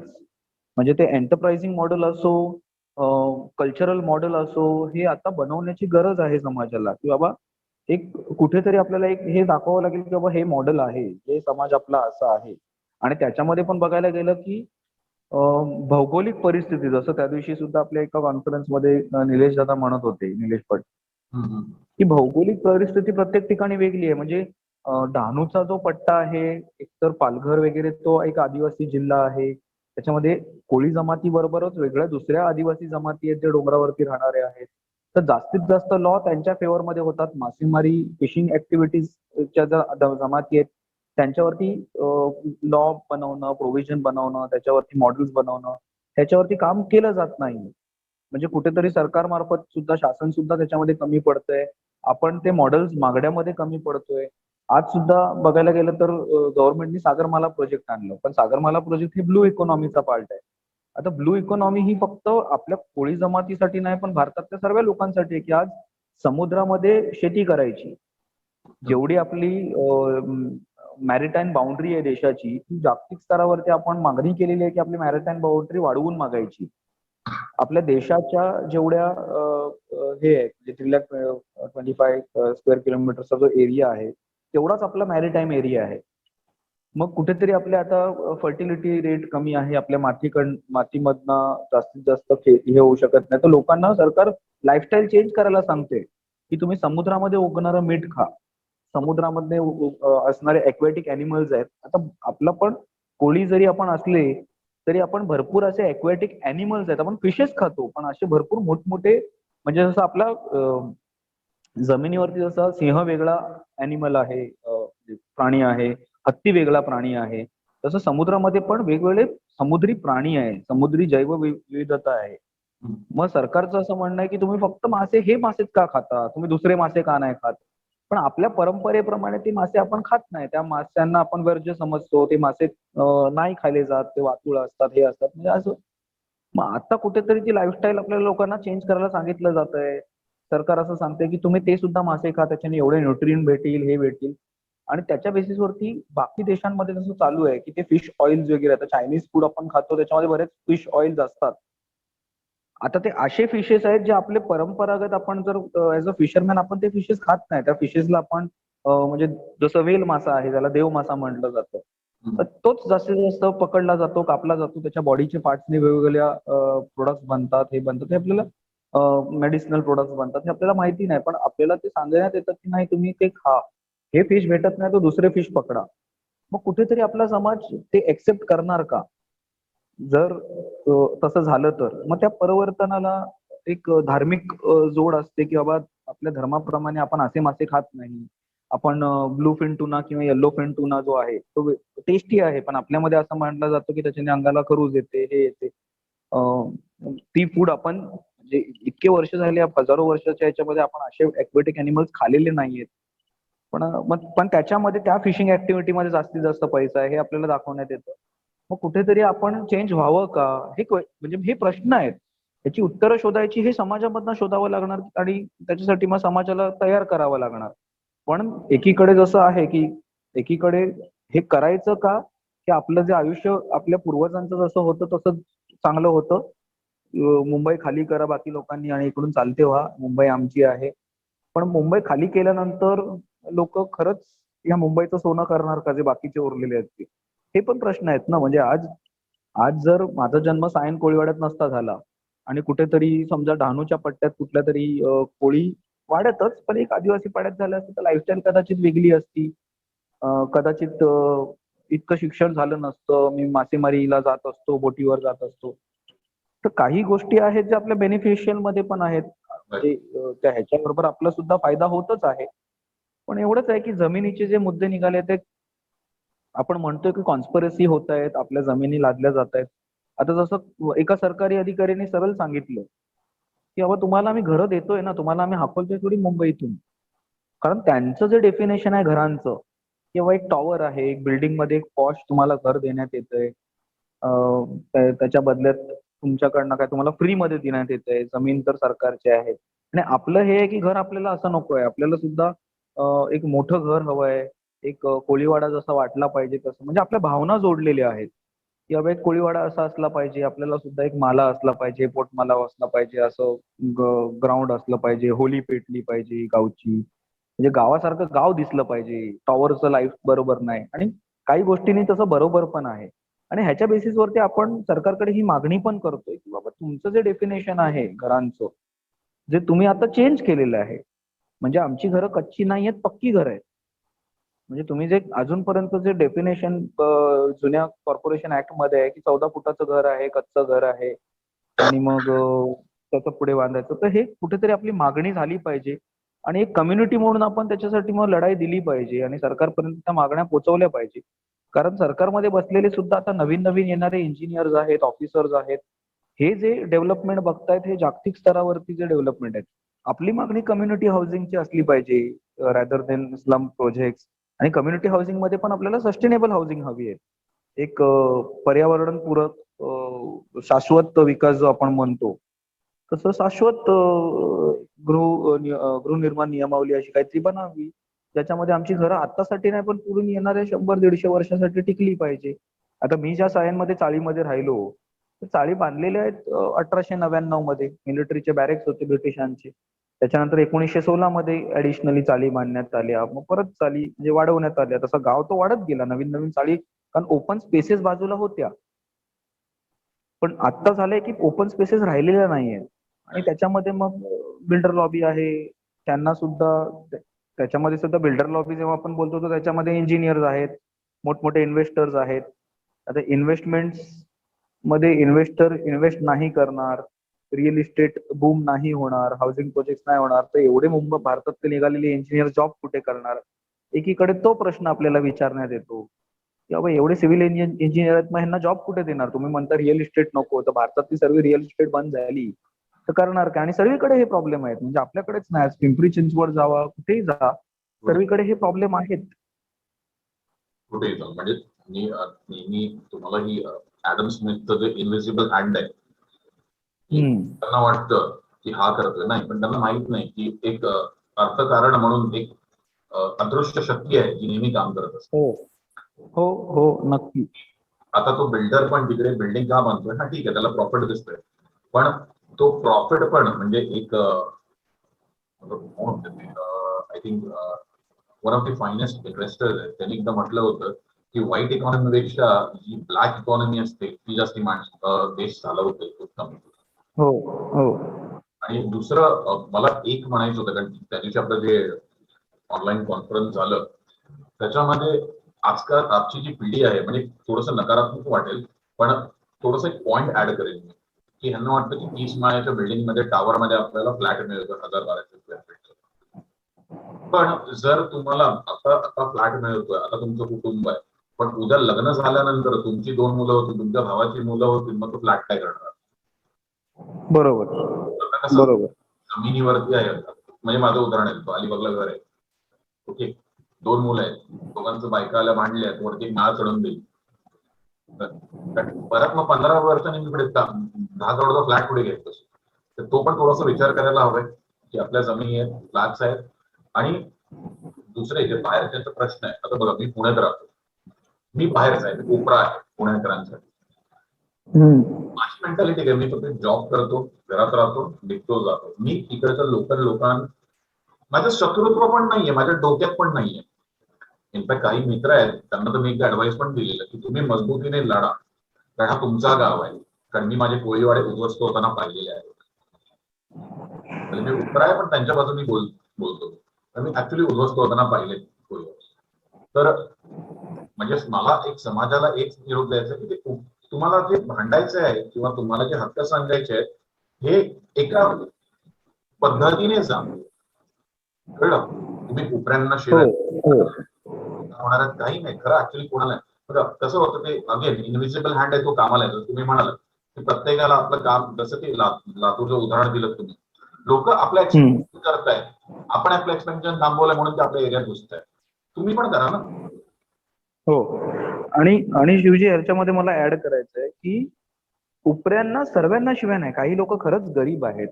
Speaker 2: म्हणजे ते एंटरप्राइझिंग मॉडेल असो, कल्चरल मॉडेल असो, हे आता बनवण्याची गरज आहे समाजाला. की बाबा एक कुठेतरी आपल्याला एक हे दाखवावं लागेल की बाबा हे मॉडेल आहे, हे समाज आपला असा आहे. आणि त्याच्यामध्ये पण बघायला गेलं की भौगोलिक परिस्थिती, जसं त्या दिवशी सुद्धा आपल्या एका कॉन्फरन्समध्ये निलेश दादा म्हणत होते, निलेश भट,
Speaker 1: हम्म, हम्म.
Speaker 3: की भौगोलिक परिस्थिती प्रत्येक ठिकाणी वेगळी आहे. म्हणजे डहाणूचा जो पट्टा आहे, एकतर पालघर वगैरे तो एक आदिवासी जिल्हा आहे. त्याच्यामध्ये कोळी जमाती बरोबरच वेगळ्या दुसऱ्या आदिवासी जमाती आहेत, जे डोंगरावरती राहणारे आहेत. तर जास्तीत जास्त लॉ त्यांच्या फेवरमध्ये होतात. मासेमारी, फिशिंग ऍक्टिव्हिटीजच्या ज्या जमाती आहेत, त्यांच्यावरती लॉ बनवणं, प्रोव्हिजन बनवणं, त्याच्यावरती मॉडेल्स बनवणं, त्याच्यावरती काम केलं जात नाही. म्हणजे कुठेतरी सरकारमार्फत सुद्धा, शासन सुद्धा त्याच्यामध्ये कमी पडतंय. आपण ते मॉडेल्स मागण्यामध्ये कमी पडतोय. आज सुद्धा बघायला गेलं तर गव्हर्नमेंटनी सागरमाला प्रोजेक्ट आणलं, पण सागरमाला प्रोजेक्ट हे ब्लू इकॉनॉमीचा पार्ट आहे. आता ब्लू इकॉनॉमी ही फक्त आपल्या कोळी जमातीसाठी नाही, पण भारतातल्या सर्व लोकांसाठी आहे, की आज समुद्रामध्ये शेती करायची. जेवढी आपली मॅरिटाईम बाउंड्री आहे देशाची, ती जागतिक स्तरावरती आपण मागणी केलेली आहे, की आपली मॅरिटाईम बाउंड्री वाढवून मागायची. आपल्या देशाच्या जेवढ्या हे आहे, म्हणजे 3,25,000 स्क्वेअर किलोमीटरचा जो एरिया आहे, तेवढाच आपला मॅरिटाईम एरिया आहे. मग कुठेतरी आपल्या आता फर्टिलिटी रेट कमी आहे. आपल्या मातीमधनं जास्तीत जास्त हे होऊ शकत नाही. तर लोकांना सरकार लाईफस्टाईल चेंज करायला सांगते, की तुम्ही समुद्रामध्ये उगणारं मीठ खा. समुद्रामध्ये असणारे एक्वॅटिक अॅनिमल्स आहेत. आता आपला पण कोळी जरी आपण असले, तरी आपण भरपूर असे एक्वॅटिक अॅनिमल्स आहेत. आपण फिशेस खातो, पण असे भरपूर मोठमोठे, म्हणजे जसं आपला जमिनीवरती जसा सिंह वेगळा अॅनिमल आहे, प्राणी आहे, हत्ती वेगळा प्राणी आहे, तसं समुद्रामध्ये पण वेगवेगळे समुद्री प्राणी आहे, समुद्री जैवविविधता आहे. मग सरकारचं असं म्हणणं आहे, की तुम्ही फक्त मासे, हे मासेच का खाता, तुम्ही दुसरे मासे का नाही खात? पण आपल्या परंपरेप्रमाणे ते मासे आपण खात नाही. त्या माशांना आपण वर्ज्य समजतो. ते मासे नाही खाल्ले जात, ते वातुळ असतात, हे असतात, म्हणजे असं. मग आता कुठेतरी ती लाईफस्टाईल आपल्याला लोकांना चेंज करायला सांगितलं जात आहे. सरकार असं सांगते, की तुम्ही ते सुद्धा मासे खा, त्याच्याने एवढे न्यूट्रिएंट भेटेल, हे भेटेल. आणि त्याच्या बेसिसवरती बाकी देशांमध्ये जसं चालू आहे, की ते फिश ऑइल्स वगैरे, आता चायनीज फूड आपण खातो, त्याच्यामध्ये बरेच फिश ऑइल्स असतात. आता ते असे फिशेस आहेत जे आपले परंपरागत, आपण जर ऍज अ फिशरमॅन आपण ते फिशेस खात नाही. त्या फिशेसला आपण म्हणजे जसं वेल मासा आहे, त्याला देव मासा म्हटलं जातं. तर तोच जास्तीत जास्त पकडला जातो, कापला जातो. त्याच्या बॉडीचे पार्ट्सने वेगवेगळ्या प्रोडक्ट्स बनतात, हे बनतात, हे आपल्याला मेडिसिनल प्रोडक्ट्स बनतात, हे आपल्याला माहिती नाही. पण आपल्याला ते सांगण्यात येतं, की नाही तुम्ही ते खा. हे फिश भेटत नाही, तर दुसरे फिश पकडा. मग कुठेतरी आपला समाज ते एक्सेप्ट करणार का? जर तसं झालं तर मग त्या परिवर्तनाला एक धार्मिक जोड असते, की बाबा आपल्या धर्माप्रमाणे आपण असे मासे खात नाही. आपण ब्लू फिन टुना किंवा येलो फिन टुना जो आहे तो टेस्टी आहे, पण आपल्यामध्ये असं म्हटलं जातं, की त्याच्याने अंगाला खरूज येते, हे येते. ती फूड आपण म्हणजे इतके वर्ष झाले, हजारो वर्षाच्या याच्यामध्ये आपण असे एक्वेटिक अॅनिमल्स खाल्लेले नाहीयेत. पण त्याच्यामध्ये त्या फिशिंग ऍक्टिव्हिटीमध्ये जास्तीत जास्त पैसा आहे, हे आपल्याला दाखवण्यात येतं. मग कुठेतरी आपण चेंज व्हावं का? म्हणजे हे प्रश्न आहेत. याची उत्तरं शोधायची, हे समाजामधनं शोधावं लागणार, आणि त्याच्यासाठी मग समाजाला तयार करावं लागणार. पण एकीकडे जसं आहे, की एकीकडे हे करायचं का, की आपलं जे आयुष्य आपल्या पूर्वजांचं जसं होतं तसं चांगलं होतं? मुंबई खाली करा बाकी लोकांनी आणि इकडून चालते व्हा, मुंबई आमची आहे. पण मुंबई खाली केल्यानंतर लोक खरंच या मुंबईचं सोनं करणार का, जे बाकीचे उरलेले आहेत ते? हे पण प्रश्न आहेत ना. म्हणजे आज आज जर माझा जन्म सायन कोळीवाड्यात नसता झाला, आणि कुठेतरी समजा डहाणूच्या पट्ट्यात कुठल्या तरी कोळी वाड्यातच, पण एक आदिवासी पाड्यात झालं असतं, तर लाईफस्टाईल कदाचित वेगळी असती. कदाचित इतकं शिक्षण झालं नसतं. मी मासेमारीला जात असतो, बोटीवर जात असतो. तर काही गोष्टी आहेत ज्या आपल्या बेनिफिशियल मध्ये पण आहेत. ते त्या ह्याच्याबरोबर आपला सुद्धा फायदा होतच आहे. पण एवढंच आहे, की जमिनीचे जे मुद्दे निघाले ते आपण म्हणतोय, की कॉन्स्पिरसी होत आहेत, आपल्या जमिनी लादल्या जात आहेत. आता जसं एका सरकारी अधिकाऱ्याने सरळ सांगितलं, की बाबा तुम्हाला आम्ही घरं देतोय ना, तुम्हाला आम्ही हाकलतोय थोडी मुंबईतून. कारण त्यांचं जे डेफिनेशन आहे घरांचं, किंवा एक टॉवर आहे, एक बिल्डिंग मध्ये एक पॉश तुम्हाला घर देण्यात येतंय. त्याच्या बदल्यात तुमच्याकडनं काय तुम्हाला फ्री मध्ये देण्यात येतंय. जमीन तर सरकारची आहे. आणि आपलं हे आहे, की घर आपल्याला असं नकोय. आपल्याला सुद्धा एक मोठं घर हवंय. एक कोळीवाडा जसा वाटला पाहिजे तसं. म्हणजे आपल्या भावना जोडलेल्या आहेत, की बाबा एक कोळीवाडा असा असला पाहिजे. आपल्याला सुद्धा एक माला असला पाहिजे, पोटमाला असला पाहिजे, असं ग्राउंड असलं पाहिजे, होली पेटली पाहिजे गावची. म्हणजे गावासारखं गाव दिसलं पाहिजे. टॉवरचं लाईफ बरोबर नाही, आणि काही गोष्टींनी तसं बरोबर पण आहे. आणि ह्याच्या बेसिसवरती आपण सरकारकडे ही मागणी पण करतोय, की बाबा तुमचं जे डेफिनेशन आहे घरांचं, जे तुम्ही आता चेंज केलेलं आहे, म्हणजे आमची घरं कच्ची नाही आहेत, पक्की घरं आहेत. म्हणजे तुम्ही जे अजूनपर्यंत जे डेफिनेशन जुन्या कॉर्पोरेशन ऍक्ट मध्ये आहे की 14 फुटाचं घर आहे, कच्चं घर आहे आणि मग त्याचं पुढे बांधायचं, तर हे कुठेतरी आपली मागणी झाली पाहिजे आणि एक कम्युनिटी म्हणून आपण त्याच्यासाठी मग लढाई दिली पाहिजे आणि सरकारपर्यंत त्या मागण्या पोहोचवल्या पाहिजे. कारण सरकारमध्ये बसलेले सुद्धा आता नवीन नवीन येणारे इंजिनियर्स आहेत, ऑफिसर्स आहेत. हे जे डेव्हलपमेंट बघतायत हे जागतिक स्तरावरती जे डेव्हलपमेंट आहेत. आपली मागणी कम्युनिटी हाऊसिंगची असली पाहिजे रॅदर देन स्लम प्रोजेक्ट. आणि कम्युनिटी हाऊसिंग मध्ये पण आपल्याला सस्टेनेबल हाऊसिंग हवी आहे. एक पर्यावरणपूरक शाश्वत विकास जो आपण म्हणतो, तसं शाश्वत गृहनिर्माण नियमावली अशी काहीतरी बनावी, ज्याच्यामध्ये आमची घरं आत्तासाठी नाही पण पुढून येणाऱ्या 100-150 वर्षासाठी टिकली पाहिजे. आता मी ज्या चाळीमध्ये राहिलो, तर चाळी बांधलेल्या आहेत 1899 मध्ये. मिलिटरीचे बॅरेक्स होते ब्रिटिशांचे. त्याच्यानंतर 1916 मध्ये ऍडिशनली चाळी बांधण्यात आल्या, मग परत चाळी म्हणजे वाढवण्यात आल्या. तसं गाव तो वाढत गेला, नवीन नवीन चाळी, कारण ओपन स्पेसेस बाजूला होत्या. पण आता झालंय की ओपन स्पेसेस राहिलेल्या नाहीये आणि त्याच्यामध्ये मग बिल्डर लॉबी आहे. त्यांना सुद्धा त्याच्यामध्ये सुद्धा बिल्डर लॉबी जेव्हा आपण बोलतो तर त्याच्यामध्ये इंजिनियर्स आहेत, मोठमोठे इन्व्हेस्टर्स आहेत. आता इन्व्हेस्टमेंट मध्ये इन्व्हेस्टर इन्व्हेस्ट नाही करणार, रिअल इस्टेट बूम नाही होणार, हाऊसिंग प्रोजेक्ट नाही होणार, तर एवढे मुंबई भारतातले निघालेले इंजिनियर जॉब कुठे करणार? एकीकडे तो प्रश्न आपल्याला विचारण्यात येतो की बाबा एवढे सिव्हिल इंजिनियर आहेत, मग ह्यांना जॉब कुठे देणार? तुम्ही म्हणता रिअल इस्टेट नको, तर भारतातली सर्व रिअल इस्टेट बंद झाली तर करणार काय? आणि सर्वीकडे हे प्रॉब्लेम आहेत, म्हणजे आपल्याकडेच नाही, पिंपरी चिंचवड जावा, कुठेही जा, सर्वीकडे हे प्रॉब्लेम आहेत.
Speaker 1: कुठेही जाऊ म्हणजे मी नेहमी तुम्हाला ही ऍडम स्मिथचं जे इन्व्हिजिबल हँड आहे, त्यांना वाटतं की हा करतोय, नाही, पण त्यांना माहित नाही की एक अर्थकारण म्हणून एक अदृश्य शक्ती आहे जी नेहमी काम करत असते.
Speaker 3: हो हो हो, नक्की.
Speaker 1: आता तो बिल्डर पण तिकडे बिल्डिंग का बांधतोय, हा ठीक आहे, त्याला प्रॉफिट दिसतोय, पण तो प्रॉफिट पण म्हणजे एक I think one of the finest investors आहे, त्यांनी एकदा म्हटलं होतं की व्हाईट इकॉनॉमीपेक्षा जी ब्लॅक इकॉनॉमी असते ती जास्त देश चालवते उत्तम.
Speaker 3: हो हो.
Speaker 1: आणि दुसरं मला एक म्हणायचं होतं, कारण त्या दिवशी आपलं जे ऑनलाईन कॉन्फरन्स झालं त्याच्यामध्ये आजकाल आजची जी पिढी आहे, म्हणजे थोडस नकारात्मक वाटेल, पण थोडस एक पॉइंट ऍड करेल मी, की ह्यांना वाटतं की 30 माळ्याच्या बिल्डिंग मध्ये टावर मध्ये आपल्याला फ्लॅट मिळतो 1000-1200 स्क्वेअर फीटचा. पण जर तुम्हाला आता आता फ्लॅट मिळतोय, आता तुमचं कुटुंब आहे, पण उद्या लग्न झाल्यानंतर तुमची 2 मुलं होती, तुमच्या भावाची मुलं होती, मग तो फ्लॅट काय करणार?
Speaker 3: बरोबर
Speaker 1: कसं
Speaker 3: बरोबर.
Speaker 1: जमिनीवरती आहे. म्हणजे माझं उदाहरण आहे, तो अलिबागला घर आहे, ओके, 2 मुलं आहेत, दोघांचं बायका आल्या मांडल्या, वरती एक नाळ चढून देईल, परत मग 15 वर्षांनी मी पुढे 10 करोडचा फ्लॅट पुढे घेतो. तर तो पण थोडासा विचार करायला हवाय की आपल्या जमिनी आहेत, फ्लॅट्स आहेत, आणि दुसरे जे बाहेरचा प्रश्न आहे. आता बघा, मी पुण्यात राहतो, मी बाहेरचा आहे, मी कोपरा आहे पुणेकरांसाठी. माझी मेंटॅलिटी काय, मी फक्त जॉब करतो, घरात राहतो, निघतो जातो. मी इकडच्या लोकल लोकांना माझं शत्रुत्व पण नाहीये, माझ्या डोक्यात पण नाहीये. इनफॅक्ट काही मित्र आहेत त्यांना तर मी एक ऍडवाइस पण दिलेलं की तुम्ही मजबूतीने लढा, कारण हा तुमचा गाव आहे. कारण मी माझे कोळीवाडे उद्ध्वस्त होताना पाहिलेले आहेत. मी उत्तर आहे पण त्यांच्या बाजूने बोलतो, तर मी ऍक्च्युली उद्ध्वस्त होताना पाहिले कोळीवाडे. तर म्हणजे मला एक समाजाला एक निरोप द्यायचा की तुम्हाला जे भांडायचं आहे किंवा तुम्हाला जे हक्क सांगायचे आहेत, हे एका पद्धतीने जा. कळलं? तुम्ही कोपऱ्यांना शिवाय होणार काही नाही, खरं ऍक्च्युली कोणाला कसं होतं ते अगेन इन्व्हिजिबल हँड आहे, तो कामाला येतो. तुम्ही म्हणाल की प्रत्येकाला आपलं काम, जसं की लातूरचं उदाहरण दिलं तुम्ही, लोक आपलं एक्सपेन्शन करतायत, आपण आपलं एक्सपेन्शन थांबवलंय म्हणून ते आपल्या एरियात घुसत आहे, तुम्ही पण करा ना.
Speaker 3: हो. आणि शिवजी, याच्यामध्ये मला ऍड करायचं आहे की उपऱ्यांना सर्वांना शिवाय नाही, काही लोक खरंच गरीब आहेत.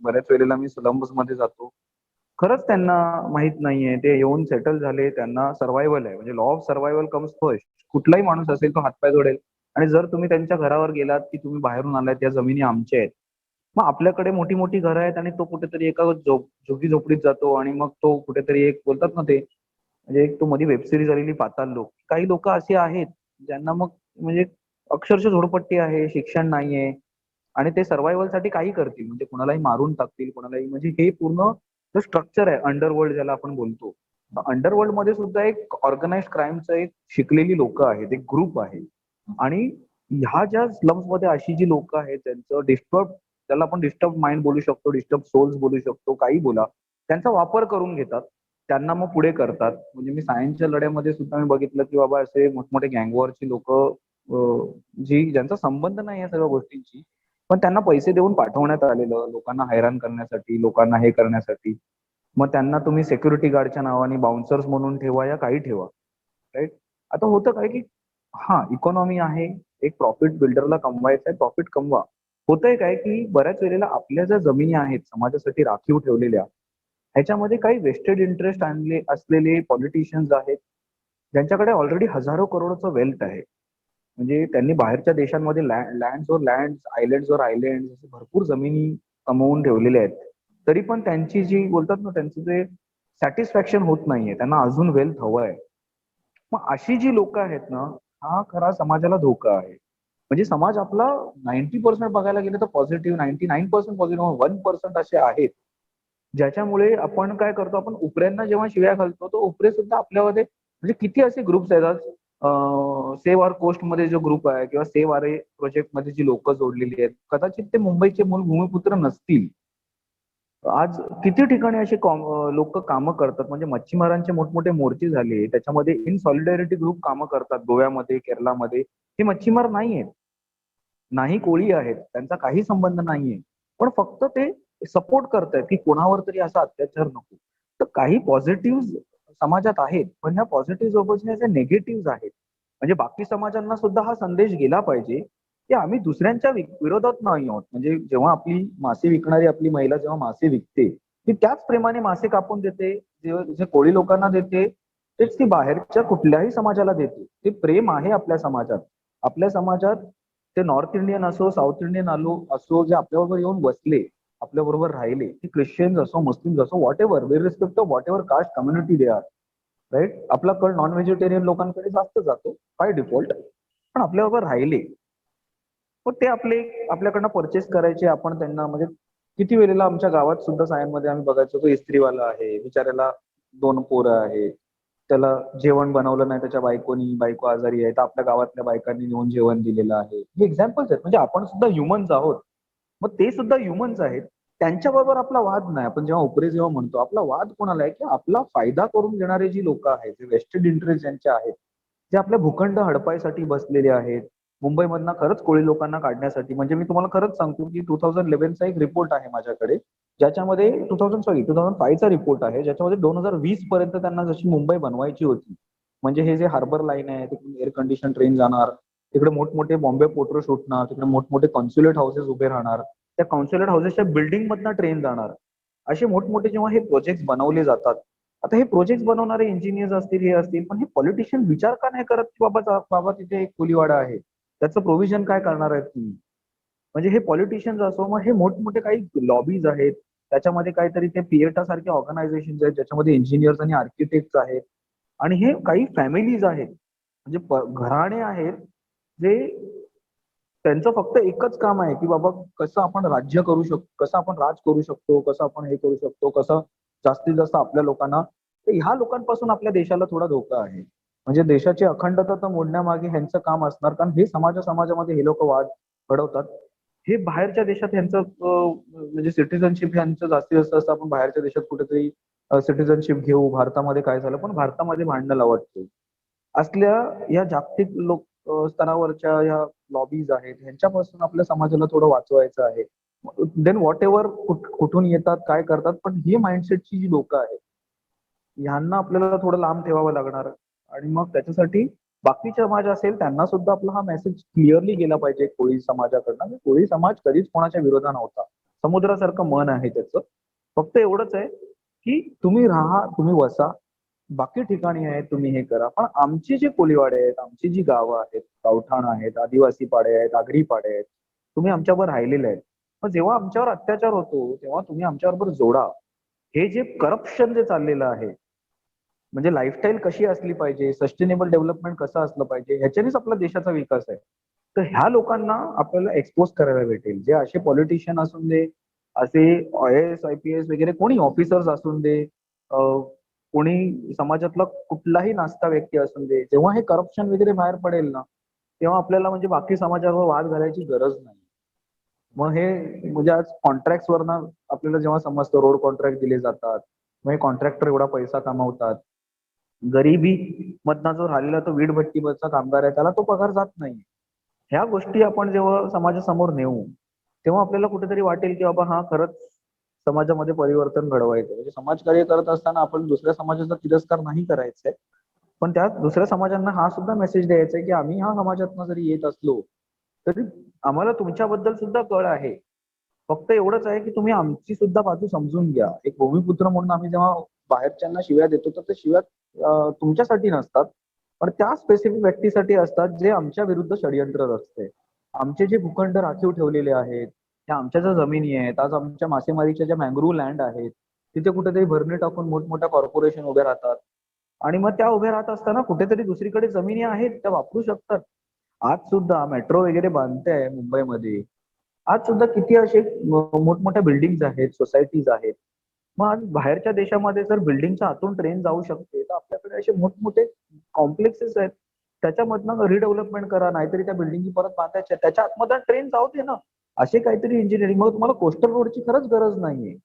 Speaker 3: बऱ्याच वेळेला मी स्लम्स मध्ये जातो, खरंच त्यांना माहित नाहीये, ते येऊन सेटल झाले, त्यांना सर्व्हायव्हल आहे, म्हणजे law of survival comes first. कुठलाही माणूस असेल तो हातपाय जोडेल. आणि जर तुम्ही त्यांच्या घरावर गेलात की तुम्ही बाहेरून आलाय, त्या जमिनी आमच्या आहेत, मग आपल्याकडे मोठी मोठी घरं आहेत आणि तो कुठेतरी एका झोपडी झोपडीत जातो आणि मग तो कुठेतरी एक बोलतात ना ते, म्हणजे एक तो मध्ये वेबसिरीज आलेली पाताल लोक, काही लोक असे आहेत ज्यांना मग म्हणजे अक्षरशः झोडपट्टी आहे, शिक्षण नाहीये आणि ते सर्व्हायव्हल साठी काही करतील, म्हणजे कोणालाही मारून टाकतील, कोणालाही, म्हणजे हे पूर्ण जो स्ट्रक्चर आहे अंडरवर्ल्ड ज्याला आपण बोलतो, अंडरवर्ल्ड मध्ये सुद्धा एक ऑर्गनाइज क्राईमचं एक शिकलेली लोक आहेत, एक ग्रुप आहे. आणि ह्या ज्या स्लम्स मध्ये अशी जी लोक आहेत त्यांचं डिस्टर्ब, त्याला आपण डिस्टर्ब माइंड बोलू शकतो, डिस्टर्ब सोल्स बोलू शकतो, काही बोला, त्यांचा वापर करून घेतात, त्यांना मग पुढे करतात. म्हणजे मी सायन्सच्या लढ्यामध्ये सुद्धा मी बघितलं की बाबा असे मोठमोठे गँगवॉरची लोक जी ज्यांचा संबंध नाही या सगळ्या गोष्टींची, पण त्यांना पैसे देऊन पाठवण्यात आलेलं लोकांना हैराण करण्यासाठी, लोकांना हे करण्यासाठी. मग त्यांना तुम्ही सिक्युरिटी गार्डच्या नावाने बाउन्सर्स म्हणून ठेवा या काही ठेवा, राईट. आता होतं काय की हा इकॉनॉमी आहे, एक प्रॉफिट बिल्डरला कमवायचं आहे, प्रॉफिट कमवा. होतंय काय की बऱ्याच वेळेला आपल्या ज्या जमिनी आहेत समाजासाठी राखीव ठेवलेल्या, ह्याच्यामध्ये काही वेस्टेड इंटरेस्ट आणले असलेले पॉलिटिशियन्स आहेत, ज्यांच्याकडे ऑलरेडी हजारो करोडचं वेल्थ आहे. म्हणजे त्यांनी बाहेरच्या देशांमध्ये लँड्स, आयलँड्सवर आयलँड असे भरपूर जमिनी कमवून ठेवलेल्या आहेत. तरी पण त्यांची जी बोलतात ना, त्यांचं जे सॅटिस्फॅक्शन होत नाहीये, त्यांना अजून वेल्थ हवं आहे. मग अशी जी लोक आहेत ना, हा खरा समाजाला धोका आहे. म्हणजे समाज आपला 90% बघायला गेलं तर पॉझिटिव्ह, 99% पॉझिटिव्ह, 1% असे आहेत ज्याच्यामुळे आपण काय करतो, आपण उपऱ्यांना जेव्हा शिव्या घालतो तो उपरे सुद्धा आपल्यामध्ये, म्हणजे किती असे ग्रुप्स आहेत आज. सेव्ह आवर कोस्ट मध्ये जो ग्रुप आहे किंवा सेव्ह आर प्रोजेक्ट मध्ये जी लोक जोडलेली आहेत, कदाचित ते मुंबईचे मूळ भूमिपुत्र नसतील. आज किती ठिकाणी असे लोक कामं करतात. म्हणजे मच्छीमारांचे मोठमोठे मोर्चे झाले, त्याच्यामध्ये इन सॉलिडॅरिटी ग्रुप कामं करतात गोव्यामध्ये, केरलामध्ये. हे मच्छीमार नाही आहेत, नाही कोळी आहेत, त्यांचा काही संबंध नाहीये, पण फक्त ते सपोर्ट करतायत की कोणावर तरी असा अत्याचार नको. तर काही पॉझिटिव्ह समाजात आहेत, पण ह्या पॉझिटिव्ह सोबत नेगेटिव्ह आहेत. म्हणजे बाकी समाजांना सुद्धा हा संदेश गेला पाहिजे की आम्ही दुसऱ्यांच्या विरोधात नाही आहोत. म्हणजे जेव्हा आपली मासे विकणारी आपली महिला जेव्हा मासे विकते, ती त्याच प्रेमाने मासे कापून देते, जे कोळी लोकांना देते तेच ती बाहेरच्या कुठल्याही समाजाला देते. ते प्रेम आहे आपल्या समाजात. आपल्या समाजात ते नॉर्थ इंडियन असो, साऊथ इंडियन असो, जे आपल्याबरोबर येऊन बसले, आपल्या बरोबर राहिले, ते ख्रिश्चियन्स असो, मुस्लिम्स असो, whatever, with respect of whatever caste community they are, right. आपला कल नॉन व्हेजिटेरियन लोकांकडे जास्त जातो बाय डिफॉल्ट, पण आपल्याबरोबर राहिले मग ते आपल्याकडनं परचेस करायचे. आपण त्यांना म्हणजे किती वेळेला आमच्या गावात सुद्धा सायनमध्ये आम्ही बघायचो, तो इस्त्रीवाला आहे, बिचाऱ्याला 2 पोरं आहेत, त्याला जेवण बनवलं नाही त्याच्या बायकोनी, बायको आजारी आहे, तर आपल्या गावातल्या बायकांनी नेऊन जेवण दिलेलं आहे. हे एक्झाम्पल्स आहेत. म्हणजे आपण सुद्धा ह्युमन्स आहोत, मग ते सुद्धा ह्युमन्स आहेत. त्यांच्याबरोबर आपला वाद नाही. आपण जेव्हा उपरे जेव्हा म्हणतो, आपला वाद कोणाला आहे की आपला फायदा करून घेणारे जी लोक आहेत, जे वेस्टेड इंटरेस्ट ज्यांचे आहेत, जे आपल्या भूखंड हडपायसाठी बसलेले आहेत, मुंबईमधनं खरंच कोळी लोकांना काढण्यासाठी. म्हणजे मी तुम्हाला खरंच सांगतो की 2011चा एक रिपोर्ट आहे माझ्याकडे, ज्याच्यामध्ये 2005चा रिपोर्ट आहे, ज्याच्यामध्ये 2020 पर्यंत त्यांना जशी मुंबई बनवायची होती, म्हणजे हे जे हार्बर लाईन आहे, तिकडून एअर कंडिशन ट्रेन जाणार, तिकडे मोठमोठे बॉम्बे पोर्टरो सुटणार, तिकडे मोठमोठे कॉन्स्युलेट हाऊसेस उभे राहणार, त्या कॉन्स्युलेट हाऊसेसच्या बिल्डिंग मधनं ट्रेन जाणार, असे मोठमोठे जेव्हा हे प्रोजेक्ट बनवले जातात. आता हे प्रोजेक्ट बनवणारे इंजिनियर्स असतील, हे असतील, पण हे पॉलिटिशियन विचार का नाही करत की बाबा तिथे एक कोलीवाडा आहे, त्याचं प्रोव्हिजन काय करणार आहेत तुम्ही. म्हणजे हे पॉलिटिशियन्स असो, मग हे मोठमोठे काही लॉबीज आहेत, त्याच्यामध्ये काहीतरी ते पिएटा सारखे ऑर्गनायझेशन आहेत, ज्याच्यामध्ये इंजिनियर्स आणि आर्किटेक्ट आहेत, आणि हे काही फॅमिलीज आहेत, म्हणजे घराणे आहेत, जे त्यांचं फक्त एकच काम आहे की बाबा कसं आपण राज्य करू शकतो, कसं आपण राज करू शकतो, कसं आपण हे करू शकतो, कसं जास्तीत जास्त आपल्या लोकांना. तर ह्या लोकांपासून आपल्या देशाला थोडा धोका आहे. म्हणजे देशाची अखंडता तर मोडण्यामागे ह्यांचं काम असणार, कारण हे समाजामध्ये हे लोक वाद घडवतात. हे बाहेरच्या देशात ह्यांचं म्हणजे सिटिझनशिप ह्यांचं जास्तीत जास्त असतं. आपण बाहेरच्या देशात कुठेतरी सिटिझनशिप घेऊ, भारतामध्ये काय झालं, पण भारतामध्ये भांडणं लावतो. असल्या या जागतिक स्तरावरच्या या लॉबीज आहेत, ह्यांच्यापासून आपल्या समाजाला थोडं वाचवायचं आहे. देन व्हॉट एव्हर कुठून येतात, काय करतात, पण ही माइंडसेटची जी लोक आहेत, ह्यांना आपल्याला थोडं लांब ठेवावं लागणार. आणि मग त्याच्यासाठी बाकी समाज असेल त्यांना सुद्धा आपला हा मेसेज क्लिअरली गेला पाहिजे कोळी समाजाकडनं. कोळी समाज कधीच कोणाच्या विरोधात नव्हता, समुद्रासारखं मन आहे त्याचं. फक्त एवढंच आहे की तुम्ही राहा, तुम्ही वसा, बाकी ठिकाणी आहेत तुम्ही हे करा, पण आमची जी कोळीवाडे आहेत, आमची जी गावं आहेत, गावठाण आहेत, आदिवासी पाडे आहेत, आगरी पाडे आहेत, तुम्ही आमच्यावर राहिलेले आहेत. मग जेव्हा आमच्यावर अत्याचार होतो तेव्हा तुम्ही आमच्याबरोबर जोडा. हे जे करप्शन जे चाललेलं आहे, म्हणजे लाईफस्टाईल कशी असली पाहिजे, सस्टेनेबल डेव्हलपमेंट कसं असलं पाहिजे, ह्याच्यानेच आपला देशाचा विकास आहे. तर ह्या लोकांना आपल्याला एक्सपोज करायला भेटेल, जे असे पॉलिटिशियन असून दे, असे IAS IPS वगैरे कोणी ऑफिसर्स असून दे, कोणी समाजातला कुठलाही नास्ता व्यक्ती असून दे, जेव्हा हे करप्शन वगैरे बाहेर पडेल ना, तेव्हा आपल्याला म्हणजे बाकी समाजावर वाद घालायची गरज नाही. मग हे म्हणजे आज कॉन्ट्रॅक्ट वरनं आपल्याला जेव्हा समजतं रोड कॉन्ट्रॅक्ट दिले जातात, मग हे कॉन्ट्रॅक्टर एवढा पैसा कमावतात. गरिबी मधनं जो राहिलेला तो वीटभट्टीवरचा कामगार आहे त्याला तो पगार जात नाही. ह्या गोष्टी आपण जेव्हा समाजासमोर नेऊ, तेव्हा आपल्याला कुठेतरी वाटेल की बाबा हा खरंच समाजामध्ये परिवर्तन घडवायचं. म्हणजे समाजकार्य करत असताना आपण दुसऱ्या समाजाचा तिरस्कार नाही करायचा आहे. पण त्यात दुसऱ्या समाजांना हा सुद्धा मेसेज द्यायचा आहे की आम्ही ह्या समाजातनं जरी येत असलो, तरी आम्हाला तुमच्याबद्दल सुद्धा कळ आहे. फक्त एवढंच आहे की तुम्ही आमची सुद्धा बाजू समजून घ्या. एक भूमिपुत्र म्हणून आम्ही जेव्हा बाहेरच्यांना शिव्या देतो, तर त्या शिव्या तुमच्यासाठी नसतात, पण त्या स्पेसिफिक व्यक्तीसाठी असतात जे आमच्या विरुद्ध षडयंत्र रचते. आमचे जे भूखंड राखीव ठेवलेले आहेत, त्या आमच्या ज्या जमिनी आहेत, आज आमच्या मासेमारीच्या ज्या मँग्रोव्ह लँड आहेत, तिथे कुठेतरी भरणी टाकून मोठमोठ्या कॉर्पोरेशन उभे राहतात. आणि मग त्या उभ्या राहत असताना कुठेतरी दुसरीकडे जमिनी आहेत त्या वापरू शकतात. आज सुद्धा मेट्रो वगैरे बांधते मुंबईमध्ये. आज सुद्धा किती असे मोठमोठ्या बिल्डिंग्स आहेत, सोसायटीज आहेत. मग आज बाहेरच्या देशामध्ये जर बिल्डिंगच्या आतून ट्रेन जाऊ शकते, तर आपल्याकडे असे मोठमोठे कॉम्प्लेक्सेस आहेत. त्याच्यामधनं रिडेव्हलपमेंट करा, नाहीतरी त्या बिल्डिंग परत बांधायच्या, त्याच्या आतमध्ये ट्रेन जाऊ दे ना. असे काहीतरी इंजिनिअरिंग. मग तुम्हाला कोस्टल रोडची खरंच गरज नाहीये.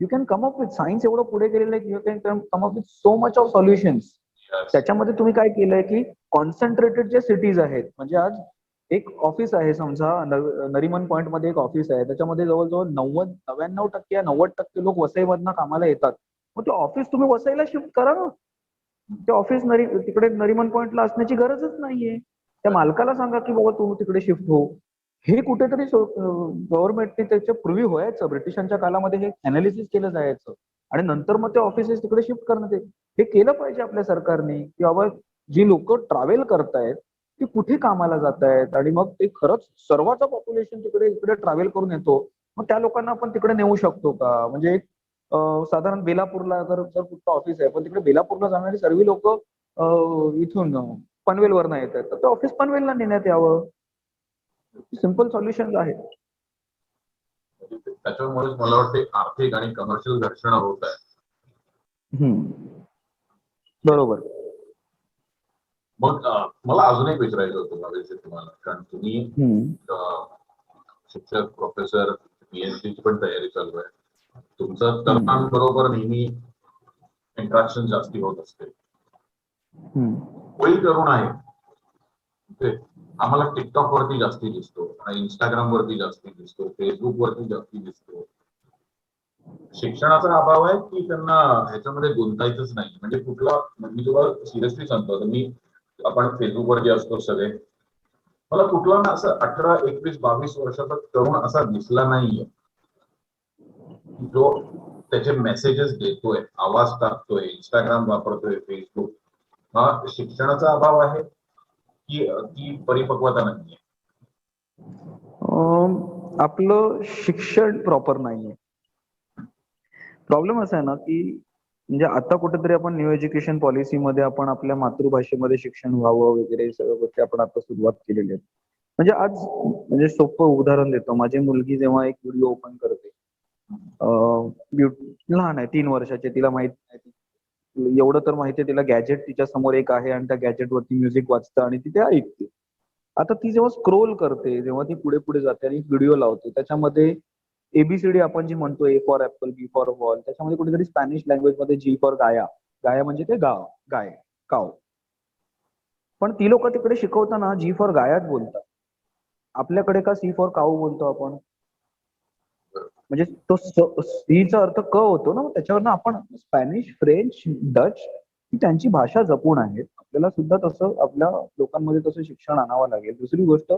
Speaker 3: You can come up with science एवढं पुढे गेलेलं आहे की you can come up with so much of solutions. त्याच्यामध्ये तुम्ही काय केलंय की कॉन्सन्ट्रेटेड जे सिटीज आहेत, म्हणजे आज एक ऑफिस आहे समजा नरिमन पॉइंट मध्ये एक ऑफिस आहे, त्याच्यामध्ये जवळजवळ 99% या 90% लोक वसईमधनं कामाला येतात. मग ते ऑफिस तुम्ही वसईला शिफ्ट करा ना. ते ऑफिस तिकडे नरिमन पॉइंटला असण्याची गरजच नाहीये. त्या मालकाला सांगा की बाबा तू तिकडे शिफ्ट हो. हे कुठेतरी गव्हर्नमेंटने त्याच्या पूर्वी व्हायचं, ब्रिटिशांच्या काळामध्ये हे अनालिसिस केलं जायचं आणि नंतर मग ते ऑफिसेस तिकडे शिफ्ट करण्यात येईल. हे केलं पाहिजे आपल्या सरकारने की बाबा जी लोक ट्रॅव्हल करतायत ती कुठे कामाला जात आहेत आणि मग ते खरंच सर्वांचं पॉप्युलेशन तिकडे इकडे ट्रॅव्हल करून येतो. मग त्या लोकांना आपण तिकडे नेऊ शकतो का? म्हणजे साधारण बेलापूरला जर कुठलं ऑफिस आहे, पण तिकडे बेलापूरला जाणारी सर्व लोक इथून पनवेलवरनं येत आहेत, तर ते ऑफिस पनवेलला नेण्यात यावं. सिंपल सोल्युशन आहे.
Speaker 1: त्याच्यामुळेच मला वाटते आर्थिक आणि कमर्शियल घर्षणा होत आहे.
Speaker 3: बरोबर.
Speaker 1: मग मला अजून एक विचारायचं होतं भावेश तुम्हाला, कारण तुम्ही शिक्षक, प्रोफेसर, PhD ची पण तयारी चालू आहे. तुमचं तरुणांबरोबर नेहमी इंटरॅक्शन जास्ती होत असते. कोळी तरुण आहे, आम्हाला टिकटॉक वरती जास्ती दिसतो, इंस्टाग्राम वरती जास्ती दिसतो, फेसबुक वरती जास्ती दिसतो. शिक्षणाचा अभाव आहे की त्यांना ह्याच्यामध्ये गुंतायचंच नाही? म्हणजे कुठला, मी तुम्हाला सिरियसली सांगतो, आपण फेसबुकवर जे असतो सगळे, मला कुठला ना असं 18, 21, 22 वर्षाचा तरुण असा दिसला नाहीये जो त्याचे मेसेजेस देतोय, आवाज टाकतोय, इंस्टाग्राम वापरतोय, फेसबुक. हा शिक्षणाचा अभाव आहे की ती परिपक्वता नाहीये?
Speaker 3: आपलं शिक्षण प्रॉपर नाहीये. प्रॉब्लेम असा आहे ना की म्हणजे आता कुठेतरी आपण न्यू एज्युकेशन पॉलिसीमध्ये आपण आपल्या मातृभाषेमध्ये शिक्षण व्हावं वगैरे सगळ्या गोष्टी आपण आता सुरुवात केलेली आहे. म्हणजे आज म्हणजे सोपं उदाहरण देतो. माझी मुलगी जेव्हा एक व्हिडिओ ओपन करते, लहान आहे 3 वर्षाची, तिला माहित नाही, एवढं तर माहितीये तिला गॅजेट तिच्या समोर एक आहे आणि त्या गॅजेट वरती म्युझिक वाजतं आणि ती ते ऐकते. आता ती जेव्हा स्क्रोल करते, जेव्हा ती पुढे पुढे जाते आणि व्हिडिओ लावते, त्याच्यामध्ये ABCD आपण जी म्हणतो, A for apple, B for ball, त्याच्यामध्ये कुठेतरी स्पॅनिश लँग्वेज मध्ये G फॉर गाया. गाया म्हणजे ते गाव, गाय, काव. पण ती लोक तिकडे शिकवताना G फॉर गायाच बोलतात. आपल्याकडे का C फॉर काऊ बोलतो आपण? म्हणजे तो सीचा अर्थ क होतो ना, त्याच्यावरनं आपण स्पॅनिश, फ्रेंच, डच ही त्यांची भाषा जपून आहेत. आपल्याला सुद्धा तसं आपल्या लोकांमध्ये तसं शिक्षण आणावं लागेल. दुसरी गोष्ट,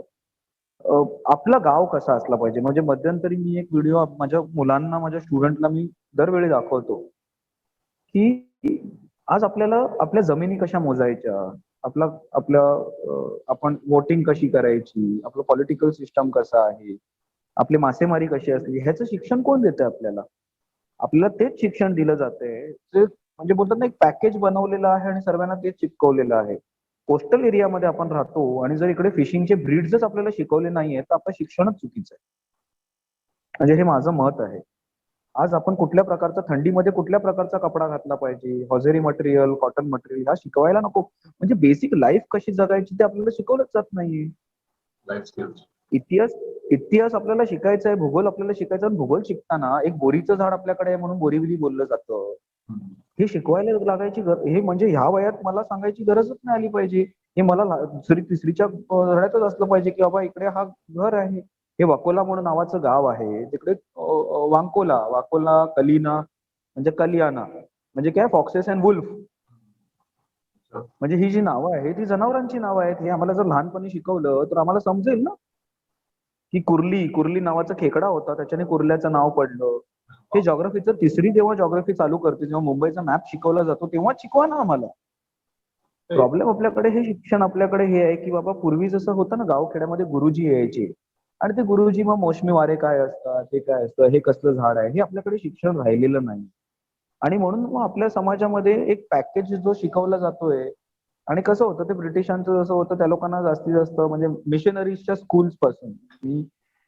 Speaker 3: आपला गाव कसा असला पाहिजे. म्हणजे मध्यंतरी मी एक व्हिडिओ माझ्या मुलांना, माझ्या स्टुडंटला मी दरवेळी दाखवतो की आज आपल्याला आपल्या जमिनी कशा मोजायच्या, आपण वोटिंग कशी करायची, आपलं पॉलिटिकल सिस्टम कसं आहे, आपली मासेमारी कशी असली, ह्याचं शिक्षण कोण देतंय आपल्याला? आपल्याला तेच शिक्षण दिलं जातंय जे म्हणजे बोलतात ना, एक पॅकेज बनवलेलं आहे आणि सर्वांना तेच चिपकवलेलं आहे. कोस्टल एरियामध्ये आपण राहतो आणि जर इकडे फिशिंगचे ब्रीड्सच आपल्याला शिकवले नाहीये, तर आपलं शिक्षणच चुकीचं आहे. म्हणजे हे माझं मत आहे. आज आपण कुठल्या प्रकारचा, थंडीमध्ये कुठल्या प्रकारचा कपडा घातला पाहिजे, हॉझेरी मटेरियल, कॉटन मटेरियल, हा शिकवायला नको. म्हणजे बेसिक लाईफ कशी जगायची ते आपल्याला शिकवलंच जात नाहीये.
Speaker 1: Life skills.
Speaker 3: इतिहास इतिहास आपल्याला शिकायचा आहे, भूगोल आपल्याला शिकायचा आहे. भूगोल शिकताना एक बोरीचं झाड आपल्याकडे आहे म्हणून बोरिवली बोललं जातं. हे शिकवायला लागायची हे म्हणजे ह्या वयात मला सांगायची गरजच नाही आली पाहिजे. हे मला दुसरी तिसरीच्या धड्यातच असलं पाहिजे की बाबा इकडे हा घर आहे, हे वाकोला म्हणून नावाचं गाव आहे, तिकडे वाकोला कलिना म्हणजे कलियाना म्हणजे काय, फॉक्सेस अँड वुल्फ. म्हणजे ही जी नावं आहेत ही जनावरांची नावं आहेत. हे आम्हाला जर लहानपणी शिकवलं तर आम्हाला समजेल ना की कुर्ली नावाचा खेकडा होता, त्याच्याने कुर्ल्याचं नाव पडलं. हे जॉग्रफीचं तिसरी जेव्हा जॉग्रफी चालू करते, जेव्हा मुंबईचा मॅप शिकवला जातो तेव्हा शिकवा ना आम्हाला. प्रॉब्लेम आपल्याकडे हे शिक्षण आपल्याकडे हे आहे की बाबा पूर्वी जसं होतं ना, गावखेड्यामध्ये गुरुजी यायचे आणि ते गुरुजी मग मोसमी वारे काय असतात, हे काय असतं, हे कसलं झाड आहे, हे आपल्याकडे शिक्षण राहिलेलं नाही. आणि म्हणून मग आपल्या समाजामध्ये एक पॅकेज जो शिकवला जातोय, आणि कसं होतं ते ब्रिटिशांचं जसं होतं त्या लोकांना जास्तीत जास्त म्हणजे मिशनरीजच्या स्कूल्स पासून, मी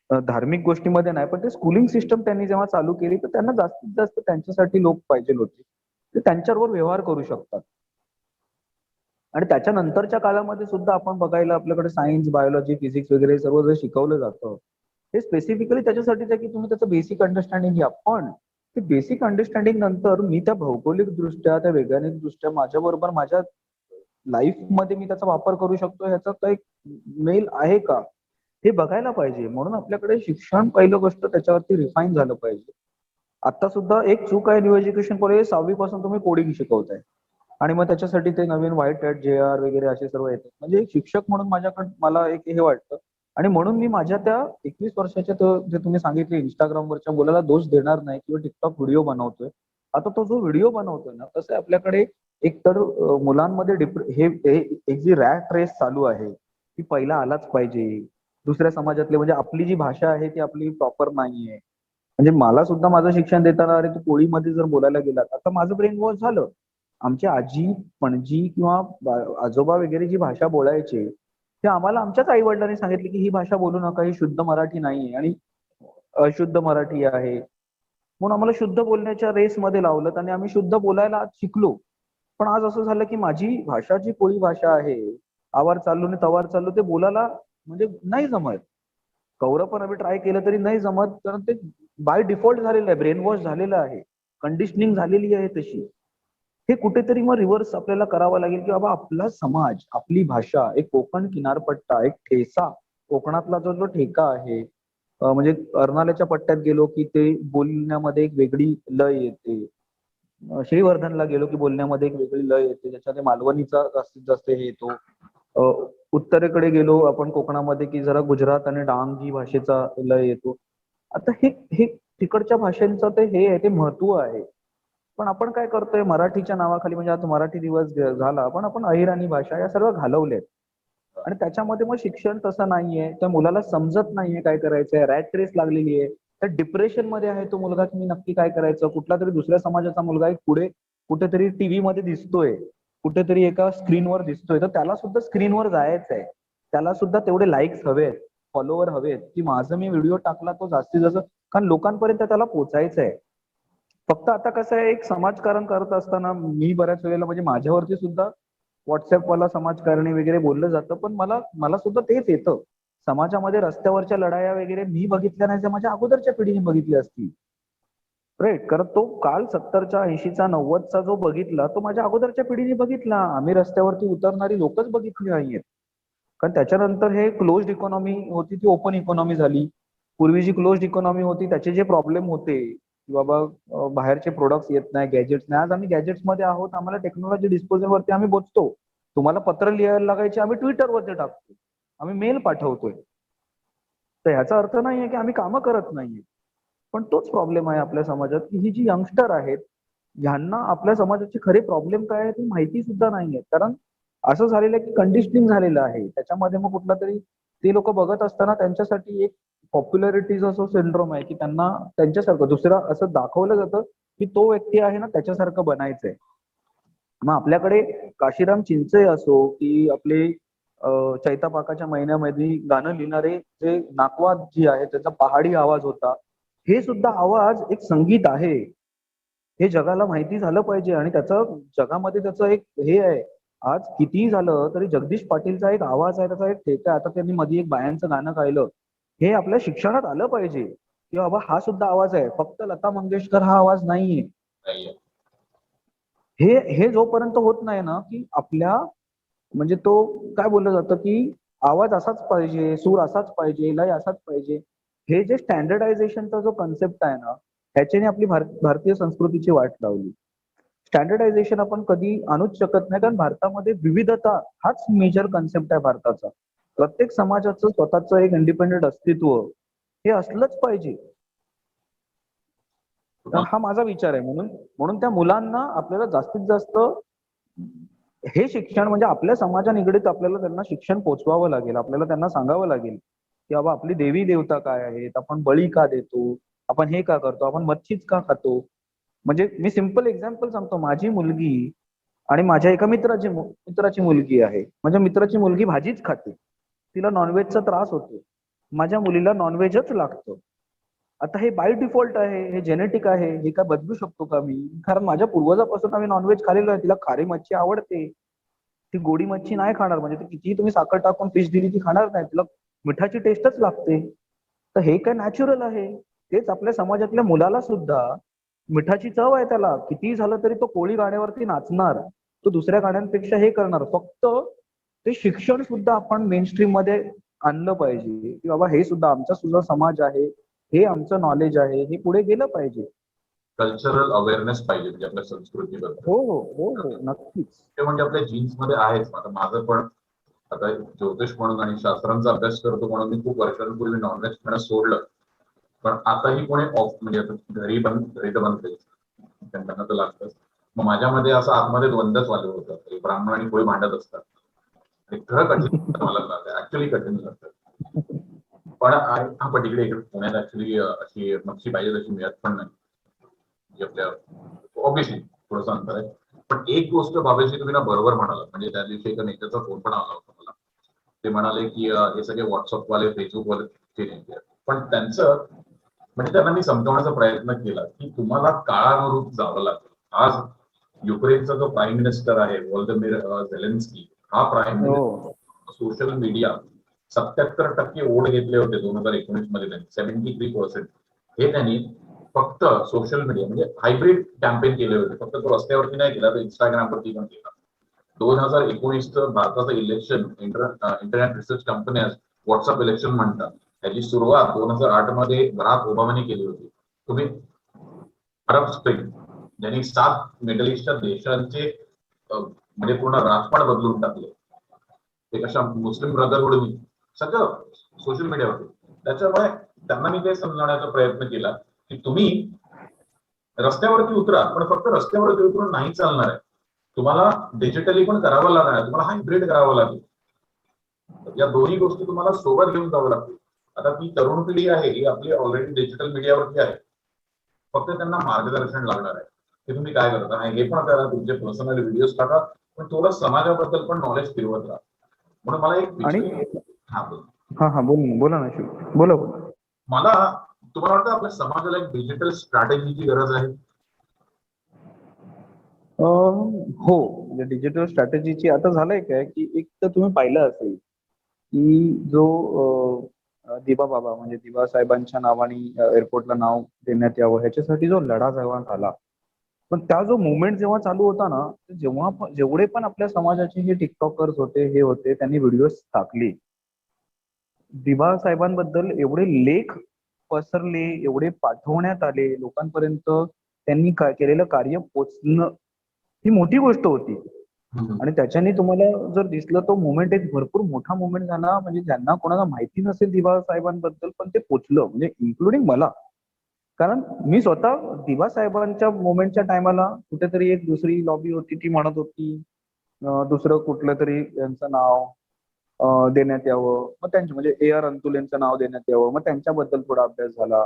Speaker 3: धार्मिक गोष्टीमध्ये नाही, पण ते स्कूलिंग सिस्टम त्यांनी जेव्हा चालू केली तर त्यांना जास्तीत जास्त त्यांच्यासाठी लोक पाहिजे होते, ते त्यांच्याबरोबर व्यवहार करू शकतात. आणि त्याच्यानंतरच्या काळामध्ये सुद्धा आपण बघायला आपल्याकडे सायन्स, बायोलॉजी, फिजिक्स वगैरे सर्व जे शिकवलं जातं हे स्पेसिफिकली त्याच्यासाठीच आहे की तुम्ही त्याचं बेसिक अंडरस्टँडिंग घ्या. पण ते बेसिक अंडरस्टँडिंग नंतर मी त्या भौगोलिक दृष्ट्या, त्या वैज्ञानिक दृष्ट्या माझ्याबरोबर माझ्या लाईफ मध्ये मी त्याचा वापर करू शकतो ह्याचा काही मेल आहे का हे बघायला पाहिजे. म्हणून आपल्याकडे शिक्षण पहिलं गोष्ट त्याच्यावरती रिफाईन झालं पाहिजे. आता सुद्धा एक चूक आहे न्यू एज्युकेशन पॉलिसी, 6वी पासून तुम्ही कोडिंग शिकवताय आणि मग त्याच्यासाठी ते नवीन व्हाईट हॅट JR वगैरे असे सर्व येतात. म्हणजे एक शिक्षक म्हणून माझ्याकडे मला एक हे वाटतं, आणि म्हणून मी माझ्या त्या 21 वर्षाच्या जे तुम्ही सांगितले इंस्टाग्रामवरच्या मुलाला दोष देणार नाही किंवा टिकटॉक व्हिडिओ बनवतोय. आता तो जो व्हिडिओ बनवतोय ना, तसं आपल्याकडे एक तर मुलांमध्ये एक जी रॅट रेस चालू आहे ती पहिला आलाच पाहिजे. दुसऱ्या समाजातले म्हणजे आपली जी भाषा आहे ती आपली प्रॉपर नाहीये. म्हणजे मला सुद्धा माझं शिक्षण देताना अरे तू कोळीमध्ये जर बोलायला गेलात, आता माझं ब्रेन वॉश झालं. आमची आजी, पणजी किंवा आजोबा वगैरे जी भाषा बोलायचे ते आम्हाला आमच्याच आई वडिलांनी सांगितले की ही भाषा बोलू नका, ही शुद्ध मराठी नाहीये आणि अशुद्ध मराठी आहे. म्हणून आम्हाला शुद्ध बोलण्याच्या रेसमध्ये लावलं आणि आम्ही शुद्ध बोलायला आज शिकलो. पण आज असं झालं की माझी भाषा जी कोळी भाषा आहे, आवार चाललो आणि तवार चाललो ते बोलायला म्हणजे नाही जमत. कौरव पण आम्ही ट्राय केलं तरी नाही जमत, कारण ते बाय डिफॉल्ट झालेलं आहे, ब्रेन वॉश झालेलं आहे, कंडिशनिंग झालेली आहे तशी. हे कुठेतरी मग रिव्हर्स आपल्याला करावं लागेल की बाबा आपला समाज, आपली भाषा, एक कोकण किनारपट्टा, एक ठेसा, कोकणातला जो ठेका आहे, म्हणजे कर्नाल्याच्या पट्ट्यात गेलो की ते बोलण्यामध्ये एक वेगळी लय येते. श्रीवर्धनला गेलो की बोलण्यामध्ये एक वेगळी लय येते, ज्याच्यामध्ये मालवणीचा जास्तीत जास्त हे येतो. उत्तरेकडे गेलो आपण कोकणामध्ये की जरा गुजरात आणि डांगी भाषेचा लय येतो. आता हे हे तिकडच्या भाषांचं ते हे आहे, ते महत्व आहे. पण आपण काय करतोय मराठीच्या नावाखाली, म्हणजे आता मराठी दिवस झाला पण आपण अहिराणी भाषा या सर्व घालवल्यात आणि त्याच्यामध्ये मग शिक्षण तसं नाहीये, त्या मुलाला समजत नाहीये काय करायचंय, रॅट रेस लागलेली आहे. तर डिप्रेशन मध्ये आहे तो मुलगा की मी नक्की काय करायचं. कुठला तरी दुसऱ्या समाजाचा मुलगा एक पुढे कुठेतरी टीव्ही मध्ये दिसतोय, कुठेतरी एका स्क्रीनवर दिसतोय, तर त्याला सुद्धा स्क्रीनवर जायचं आहे, त्याला सुद्धा तेवढे लाईक्स हवेत, फॉलोवर हवेत की माझं मी व्हिडिओ टाकला तो जास्तीत जास्त, कारण लोकांपर्यंत त्याला पोहोचायचं आहे. फक्त आता कसं आहे, एक समाजकारण करत असताना मी बऱ्याच वेळेला म्हणजे माझ्यावरती सुद्धा व्हॉट्सअपवाला समाजकारणी वगैरे बोललं जातं, पण मला मला सुद्धा तेच येतं. समाजामध्ये रस्त्यावरच्या लढाया वगैरे मी बघितल्या नाही, त्या माझ्या अगोदरच्या पिढीने बघितल्या असतील. राईट, कारण तो काल 70च्या 80चा 90चा जो बघितला तो माझ्या अगोदरच्या पिढीने बघितला. आम्ही रस्त्यावरती उतरणारी लोकच बघितली नाहीयेत. कारण त्याच्यानंतर हे क्लोज्ड इकॉनॉमी होती ती ओपन इकॉनॉमी झाली. पूर्वी जी क्लोज्ड इकॉनॉमी होती त्याचे जे प्रॉब्लेम होते की बाबा बाहेरचे प्रोडक्ट्स येत नाही, गॅजेट्स नाही. आज आम्ही गॅजेट्स मध्ये आहोत, आम्हाला टेक्नॉलॉजी डिस्पोजल वरती आम्ही बोलतो. तुम्हाला पत्र लिहायला लागायचे, आम्ही ट्विटरवरती टाकतो, आम्ही मेल पाठवतोय. तर ह्याचा अर्थ नाहीये की आम्ही कामं करत नाहीये. पण तोच प्रॉब्लेम आहे आपल्या समाजात की ही जी यंगस्टर आहेत ह्यांना आपल्या समाजाचे खरे प्रॉब्लेम काय आहे ती माहिती सुद्धा नाहीये. कारण असं झालेलं आहे की कंडिशनिंग झालेलं आहे त्याच्यामध्ये. मग कुठला तरी ते लोक बघत असताना त्यांच्यासाठी एक पॉप्युलॅरिटीचा जो सिंड्रोम आहे की त्यांना त्यांच्यासारखं दुसरा असं दाखवलं जातं की तो व्यक्ती आहे ना त्याच्यासारखं बनायचंय. मग आपल्याकडे काशीराम चिंचे असो की आपले चैतापाकाच्या महिन्यामध्ये गाणं लिहिणारे जे नाकवाद जी आहे त्याचा पहाडी आवाज होता, हे सुद्धा आवाज एक संगीत आहे, हे जगाला माहिती झालं पाहिजे. आणि त्याचं जगामध्ये त्याचं एक हे आहे, आज कितीही झालं तरी जगदीश पाटीलचा एक आवाज आहे, त्याचा एक ठेका आहे. आता त्यांनी मध्ये एक बायांचं गाणं गायलं, हे आपल्या शिक्षणात आलं पाहिजे की बाबा हा सुद्धा आवाज आहे, फक्त लता मंगेशकर हा आवाज नाहीये.
Speaker 1: नाहीये.
Speaker 3: हे हे जोपर्यंत होत नाही ना, की आपल्या म्हणजे तो काय बोललं जातं की आवाज असाच पाहिजे, सूर असाच पाहिजे, लय असाच पाहिजे, हे जे स्टँडर्डायझेशनचा जो कन्सेप्ट आहे ना, ह्याच्याने आपली भारतीय संस्कृतीची वाट लावली. स्टँडर्डायझेशन आपण कधी आणूच शकत नाही, कारण भारतामध्ये विविधता हाच मेजर कन्सेप्ट आहे भारताचा. प्रत्येक समाजाचं स्वतःचं एक इंडिपेंडेंट अस्तित्व हे असलंच पाहिजे. तर हा माझा विचार आहे. म्हणून म्हणून त्या मुलांना आपल्याला जास्तीत जास्त हे शिक्षण म्हणजे आपल्या समाजा निगडीत आपल्याला त्यांना शिक्षण पोचवावं लागेल. आपल्याला त्यांना सांगावं लागेल की बाबा आपली देवी देवता काय आहेत, आपण बळी का देतो, आपण हे का करतो, आपण मच्छीच का खातो. म्हणजे मी सिंपल एक्झाम्पल सांगतो. माझी मुलगी आणि माझ्या एका मित्राची मुलगी आहे. माझ्या मित्राची मुलगी भाजीच खाते, तिला नॉनव्हेजचा त्रास होतो. माझ्या मुलीला नॉनव्हेजच लागतं. आता हे बाय डिफॉल्ट आहे, हे जेनेटिक आहे, हे काय बदलू शकतो का मी? कारण माझ्या पूर्वजापासून आम्ही नॉनव्हेज खाल्लेलो आहे. तिला खारी मच्छी आवडते, ती गोडी मच्छी नाही खाणार. म्हणजे ती कितीही तुम्ही साखर टाकून फिश दिली ती खाणार नाही, तिला मिठाची टेस्टच लागते. तर हे काय नॅचरल आहे. तेच आपल्या समाजातल्या मुलाला सुद्धा मिठाची चव आहे, त्याला कितीही झालं तरी तो कोळी गाण्यावरती नाचणार, तो दुसऱ्या गाण्यांपेक्षा हे करणार. फक्त ते शिक्षण सुद्धा आपण मेनस्ट्रीम मध्ये आणलं पाहिजे की बाबा हे सुद्धा आमचा सुद्धा समाज आहे, हे आमचं नॉलेज आहे, हे पुढे गेलं पाहिजे.
Speaker 1: कल्चरल अवेअरनेस पाहिजे म्हणजे आपल्या संस्कृतीबद्दल.
Speaker 3: हो हो हो हो नक्कीच.
Speaker 1: ते म्हणजे आपल्या जीन्स मध्ये आहेच. आता माझं पण आता ज्योतिष म्हणून आणि शास्त्रांचा अभ्यास करतो म्हणून मी खूप वर्षांपूर्वी नॉनव्हेज खाणं सोडलं. पण आताही कोणी ऑफ म्हणजे घरी तर बंद त्यांना तर लागतंच. मग माझ्यामध्ये असं आतमध्ये द्वंद्वच वाले होतं, ब्राह्मण आणि कोळी भांडत असतात. ते खरं कठीण मला लागतं, ऍक्च्युली कठीण लागतं. पण हा तिकडे पुण्यात ऍक्च्युली अशी मच्छी पाहिजे तशी मिळत पण नाही. आपल्या ऑब्विसली थोडंसं अंतर आहे. पण एक गोष्ट बाबाजी तुम्ही ना बरोबर म्हणाला. म्हणजे त्या दिवशी एका नेत्याचा फोन पण आला होता मला. ते म्हणाले की हे सगळे व्हॉट्सअप वाले, फेसबुक वाले ते नेते. पण त्यांचं म्हणजे त्यांना मी समजावण्याचा प्रयत्न केला की तुम्हाला काळानुरूप जावं लागेल. आज युक्रेनचा जो प्राईम मिनिस्टर आहे व्लादिमीर झेलेन्स्की, हा prime minister social media 77% vote घेतले होते 2019 मध्ये त्यांनी 73%. हे त्यांनी फक्त सोशल मीडिया म्हणजे हायब्रिड कॅम्पेन केले होते. फक्त तो रस्त्यावरती नाही केला, तर इंस्टाग्रामवरती पण केला. 2019चं भारताचं election internet research company WhatsApp election म्हणतात. त्याची सुरुवात 2008 मध्ये बराक ओबामाने केली होती. तुम्ही अरब स्प्रिंग ज्यांनी 7 मिडल ईस्टच्या देशांचे म्हणजे पूर्ण राजपाट बदलून टाकले. ते कशा मुस्लिम ब्रदरहुड सगळं सोशल मीडियावरती. त्याच्यामुळे त्यांना मी ते समजावण्याचा प्रयत्न केला की तुम्ही रस्त्यावरती उतरा, पण फक्त रस्त्यावरती उतरून नाही चालणार आहे. तुम्हाला डिजिटली पण करावं लागणार आहे, तुम्हाला हायब्रिड करावं लागेल. या दोन्ही गोष्टी तुम्हाला सोबत घेऊन जावं लागतील. आता ती तरुण पिढी आहे ही आपली ऑलरेडी डिजिटल मीडियावरती आहे. फक्त त्यांना मार्गदर्शन लागणार आहे की तुम्ही काय करता. हे पण करा, तुमचे पर्सनल व्हिडिओज टाका, पण थोडं समाजाबद्दल पण नॉलेज फिरवत राहा. म्हणून मला एक
Speaker 3: आणि
Speaker 1: हा
Speaker 3: बोला ना शिव, बोला.
Speaker 1: मला तुम्हाला वाटतं आपल्या समाजाला एक डिजिटल स्ट्रॅटेजीची गरज आहे?
Speaker 3: हो, म्हणजे डिजिटल स्ट्रॅटेजीची आता झालंय काय की एक तर तुम्ही पाहिलं असेल की जो दिबा बाबा म्हणजे दिबा साहेबांच्या नावाने एअरपोर्टला नाव देण्यात यावं ह्याच्यासाठी जो लढा जेव्हा झाला, पण त्या जो मुवमेंट जेव्हा चालू होता ना, जेव्हा जेवढे पण आपल्या समाजाचे हे टिकटॉकर्स होते, हे होते, त्यांनी व्हिडिओ टाकले. दिबा साहेबांबद्दल एवढे लेख पसरले, एवढे पाठवण्यात आले लोकांपर्यंत, त्यांनी केलेलं कार्य पोचणं ही मोठी गोष्ट होती. आणि त्याच्याने तुम्हाला जर दिसलं तो मुवमेंट एक भरपूर मोठा मुवमेंट झाला. म्हणजे ज्यांना कोणाला माहिती नसेल दिबा साहेबांबद्दल, पण ते पोचलं, म्हणजे इन्क्लुडिंग मला. कारण मी स्वतः दिबा साहेबांच्या मुवमेंटच्या टायमाला कुठेतरी एक दुसरी लॉबी होती, ती म्हणत होती दुसरं कुठलं तरी यांचं नाव देण्यात यावं. मग त्यांचे म्हणजे AR अंतुल यांचं नाव देण्यात यावं. मग त्यांच्याबद्दल थोडा अभ्यास झाला.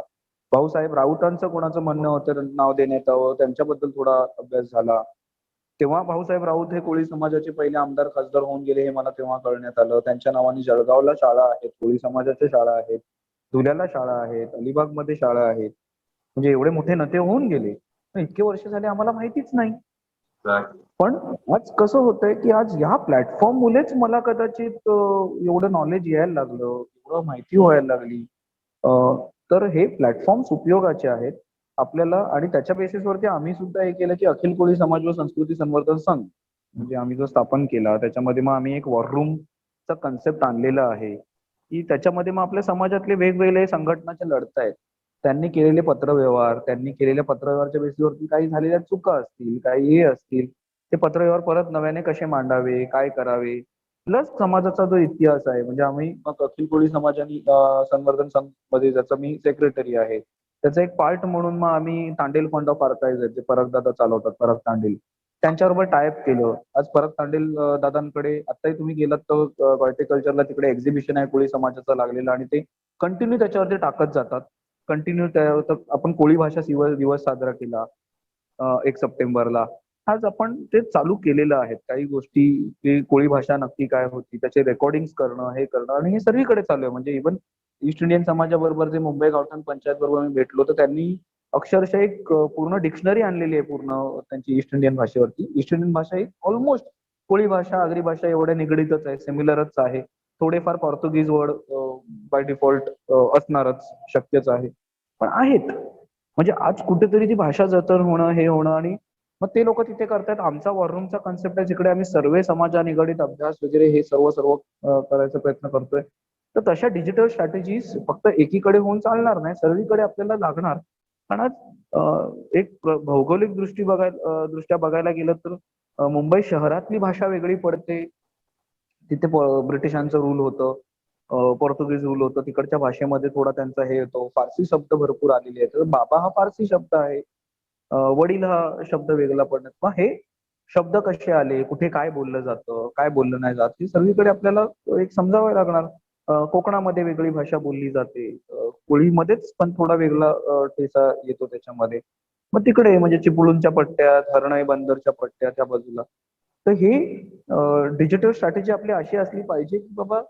Speaker 3: भाऊसाहेब राऊतांचं कोणाचं म्हणणं होतं नाव देण्यात यावं, त्यांच्याबद्दल थोडा अभ्यास झाला. तेव्हा भाऊसाहेब राऊत हे कोळी समाजाचे पहिले आमदार खासदार होऊन गेले हे मला तेव्हा कळण्यात आलं. त्यांच्या नावाने जळगावला शाळा आहेत, कोळी समाजाच्या शाळा आहेत, धुल्याला शाळा आहेत, अलिबागमध्ये शाळा आहेत. म्हणजे एवढे मोठे नेते होऊन गेले, पण इतके वर्ष झाले आम्हाला माहितीच नाही.
Speaker 1: Exactly.
Speaker 3: पण आज कसं होतंय की आज ह्या प्लॅटफॉर्म मुलेच मला कदाचित एवढं नॉलेज यायला लागलं, एवढं माहिती व्हायला लागली. तर हे प्लॅटफॉर्म्स उपयोगाचे आहेत आपल्याला, आणि त्याच्या बेसिसवरती आम्ही सुद्धा हे केलं की अखिल कोळी समाज व संस्कृती संवर्धन संघ म्हणजे आम्ही जो स्थापन केला, त्याच्यामध्ये मग आम्ही एक वॉर रूमचा कन्सेप्ट आणलेला आहे की त्याच्यामध्ये मग आपल्या समाजातले वेगवेगळे संघटनाचे लढतायत, त्यांनी केलेले पत्रव्यवहार, त्यांनी केलेल्या पत्रव्यवहारच्या बेसिसवरती काही झालेल्या चुका असतील, काही हे असतील, ते पत्रव्यवहार परत नव्याने कसे मांडावे, काय करावे, प्लस समाजाचा जो इतिहास आहे, म्हणजे आम्ही मग अखिल कोळी समाज आणि संवर्धन संघ मध्ये ज्याचा मी सेक्रेटरी आहे, त्याचा एक पार्ट म्हणून मग आम्ही तांडेल फंड ऑफ आर्काइव्ह जे परब दादा चालवतात, परब तांडेल, त्यांच्याबरोबर टायअप केलं. आज परब तांडेल दादांकडे आताही तुम्ही गेलात तर हॉर्टिकल्चरला तिकडे एक्झिबिशन आहे कोळी समाजाचा लागलेला, आणि ते कंटिन्यू त्याच्यावरती टाकत जातात. कंटिन्यू आपण कोळी भाषा दिवस साजरा केला 1 सप्टेंबरला. आज आपण ते चालू केलेलं आहे. काही गोष्टी, की कोळी भाषा नक्की काय होती, त्याचे रेकॉर्डिंग करणं, हे करणं, आणि हे सगळीकडे चालू आहे. म्हणजे इव्हन ईस्ट इंडियन समाजाबरोबर जे मुंबई गावठाण पंचायत बरोबर मी भेटलो, तर त्यांनी अक्षरशः एक पूर्ण डिक्शनरी आणलेली आहे पूर्ण त्यांची ईस्ट इंडियन भाषेवरती. ईस्ट इंडियन भाषा ही ऑलमोस्ट कोळी भाषा, आगरी भाषा एवढ्या निगडीतच आहे, सिमिलरच आहे. थोडेफार पोर्तुगीज वर्ड बाय डिफॉल्ट असणारच, शक्यच आहे, पण आहेत. म्हणजे आज कुठेतरी ती भाषा जतन होणं, हे होणं, आणि मग ते लोक तिथे करतात. आमचा वॉर रूमचा कन्सेप्ट आहे, जिकडे आम्ही सर्व समाजा निगडित अभ्यास वगैरे हे सर्व करायचा प्रयत्न करतोय. तर तशा डिजिटल स्ट्रॅटेजीज फक्त एकीकडे होऊन चालणार नाही, सर्वीकडे आपल्याला लागणार. पण आज एक भौगोलिक दृष्ट्या बघायला गेलं तर मुंबई शहरातली भाषा वेगळी पडते. तिथे ब्रिटिशांचं रूल होतं, पोर्तुगीज रूल होतं, तिकडच्या भाषेमध्ये थोडा त्यांचा हे होतो, फारसी शब्द भरपूर आलेले आहेत. तर बाबा हा फारसी शब्द आहे, वडील हा शब्द वेगळा पडण्यात. मग हे शब्द कसे आले, कुठे काय बोललं जातं, काय बोललं नाही जात, हे सगळीकडे आपल्याला एक समजावं लागणार. कोकणामध्ये वेगळी भाषा बोलली जाते, कोळीमध्येच पण थोडा वेगळा ठेसा येतो त्याच्यामध्ये. मग तिकडे म्हणजे चिपळूणच्या पट्ट्यात, हरणई बंदरच्या पट्ट्यात, त्या बाजूला. तर हे डिजिटल स्ट्रॅटेजी आपली अशी असली पाहिजे की बाबा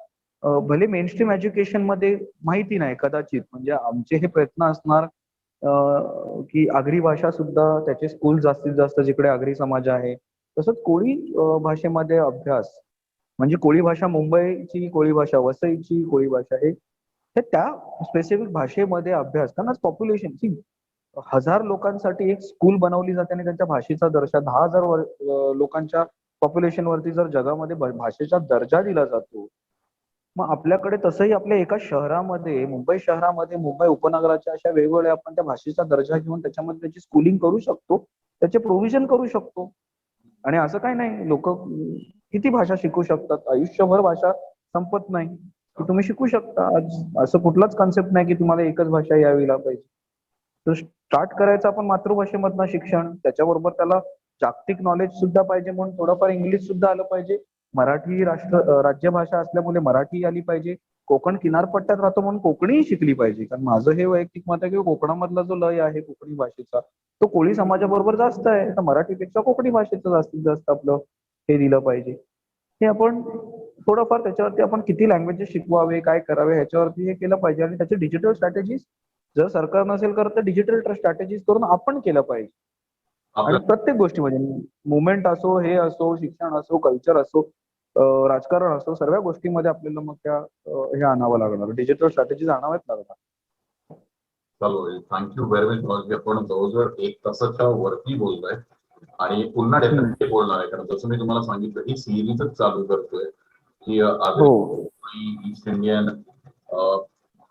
Speaker 3: भले मेन स्ट्रीम एज्युकेशन मध्ये माहिती नाही कदाचित, म्हणजे आमचे हे प्रयत्न असणार की आगरी भाषा सुद्धा त्याचे स्कूल जास्तीत जास्त जिकडे आगरी समाज आहे, तसंच कोळी भाषेमध्ये अभ्यास, म्हणजे कोळी भाषा मुंबईची कोळी भाषा, वसईची कोळी भाषा, हे त्या स्पेसिफिक भाषेमध्ये अभ्यास. कारण आज पॉप्युलेशन 1000 लोकांसाठी एक स्कूल बनवली जाते, आणि त्यांच्या भाषेचा दर्जा 10,000 लोकांच्या पॉप्युलेशन वरती जर जगामध्ये भाषेचा दर्जा दिला जातो, मग आपल्याकडे तसंही आपल्या एका शहरामध्ये, मुंबई शहरामध्ये, मुंबई उपनगराच्या अशा वेगवेगळ्या आपण त्या भाषेचा दर्जा घेऊन त्याच्यामध्ये त्याची स्कूलिंग करू शकतो, त्याचे प्रोव्हिजन करू शकतो. आणि असं काही नाही, लोक किती भाषा शिकू शकतात, आयुष्यभर भाषा संपत नाही, की तुम्ही शिकू शकता. आज असं कुठलाच कन्सेप्ट नाही की तुम्हाला एकच भाषा यावीला पाहिजे. तर स्टार्ट करायचं आपण मातृभाषेमधनं शिक्षण, त्याच्याबरोबर त्याला जागतिक नॉलेज सुद्धा पाहिजे, म्हणून थोडंफार इंग्लिश सुद्धा आलं पाहिजे. मराठी राज्यभाषा असल्यामुळे मराठी आली पाहिजे. कोकण किनारपट्ट्यात राहतो म्हणून कोकणीही शिकली पाहिजे. कारण माझं हे वैयक्तिक मत आहे की कोकणामधला जो लय आहे कोकणी भाषेचा, तो कोळी समाजाबरोबर जास्त आहे. तर मराठीपेक्षा कोकणी भाषेचं जास्तीत जास्त आपलं हे दिलं पाहिजे. हे आपण थोडंफार त्याच्यावरती आपण किती लँग्वेजेस शिकवावे, काय करावे, ह्याच्यावरती हे केलं पाहिजे. आणि त्याचे डिजिटल स्ट्रॅटेजीज जर सरकार नसेल करत तर डिजिटल स्ट्रॅटेजीज करून आपण केलं पाहिजे. आणि
Speaker 1: आपल्या
Speaker 3: प्रत्येक गोष्टीमध्ये मुवमेंट असो, हे असो, शिक्षण असो, कल्चर असो, राजकारण असो, सर्व गोष्टीमध्ये आपल्याला मग त्या हे आणावं लागणार, डिजिटल स्ट्रॅटेजीज आणाव्याच लागणार.
Speaker 1: चालू थँक्यू व्हेरी मच. आपण जवळजवळ 1 तासाच्या वरती बोलतोय आणि पुन्हा डेफिनेटली बोलणार आहे, कारण जसं मी तुम्हाला सांगितलं ही सिरीजच चालू करतोय की
Speaker 3: हो,
Speaker 1: ईस्ट इंडियन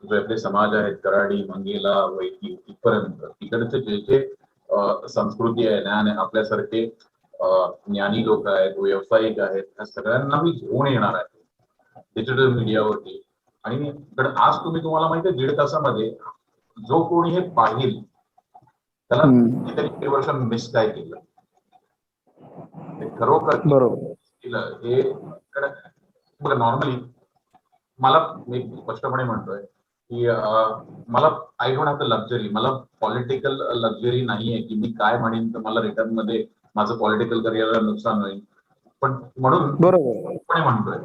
Speaker 1: जे आपले समाज आहेत, कराडी, मंगेला, वैकी, इथपर्यंत तिकडचे जे जे संस्कृती आहे, ज्ञान आहे, आपल्यासारखे ज्ञानी लोक आहेत, व्यावसायिक आहेत, त्या सगळ्यांना मी घेऊन येणार आहे डिजिटल मीडियावरती. आणि आज तुम्हाला माहिती आहे 1.5 तासामध्ये जो कोणी हे पाहिल त्याला कितीतरी वर्ष मिस काय केलं, खरोखर
Speaker 3: बरोबर.
Speaker 1: केलं हे. बघा नॉर्मली मला, मी स्पष्टपणे म्हणतोय की मला I don't have the luxury, मला पॉलिटिकल लक्झरी नाहीये की मी काय म्हणेन तर मला रिटर्न मध्ये माझं पॉलिटिकल करिअरला नुकसान होईल. पण म्हणून
Speaker 3: बरोबर.
Speaker 1: म्हणतोय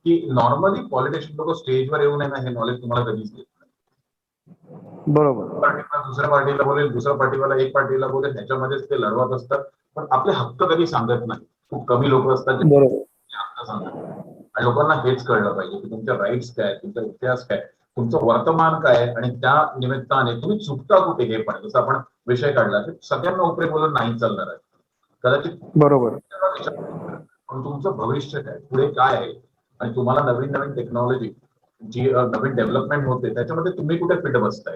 Speaker 1: की नॉर्मली पॉलिटिशियन लोक स्टेजवर येऊ नये ना, हे नॉलेज तुम्हाला कधीच देत नाही.
Speaker 2: बरोबर.
Speaker 1: पार्टीला दुसऱ्या पार्टीला बोलेल, दुसऱ्या पार्टीवाला एक पार्टीला बोलेल, ह्याच्यामध्येच ते लढवत असतात. पण आपले हक्क कधी सांगत नाही. खूप कमी लोक असतात जे
Speaker 2: बरोबर.
Speaker 1: हक्क सांगतात. आणि लोकांना हेच कळलं पाहिजे की तुमच्या राईट्स काय, तुमचा इतिहास काय, तुमचं वर्तमान काय आहे, आणि त्या निमित्ताने तुम्ही चुकता कुठे हे पण, जसं आपण विषय काढला की सगळ्यांना उपरे बोलून नाही चालणार आहे. कदाचित
Speaker 2: बरोबर.
Speaker 1: पण तुमचं भविष्य काय, पुढे काय आहे, आणि तुम्हाला नवीन नवीन टेक्नॉलॉजी जी नवीन डेव्हलपमेंट होते त्याच्यामध्ये तुम्ही कुठे फिट बसताय,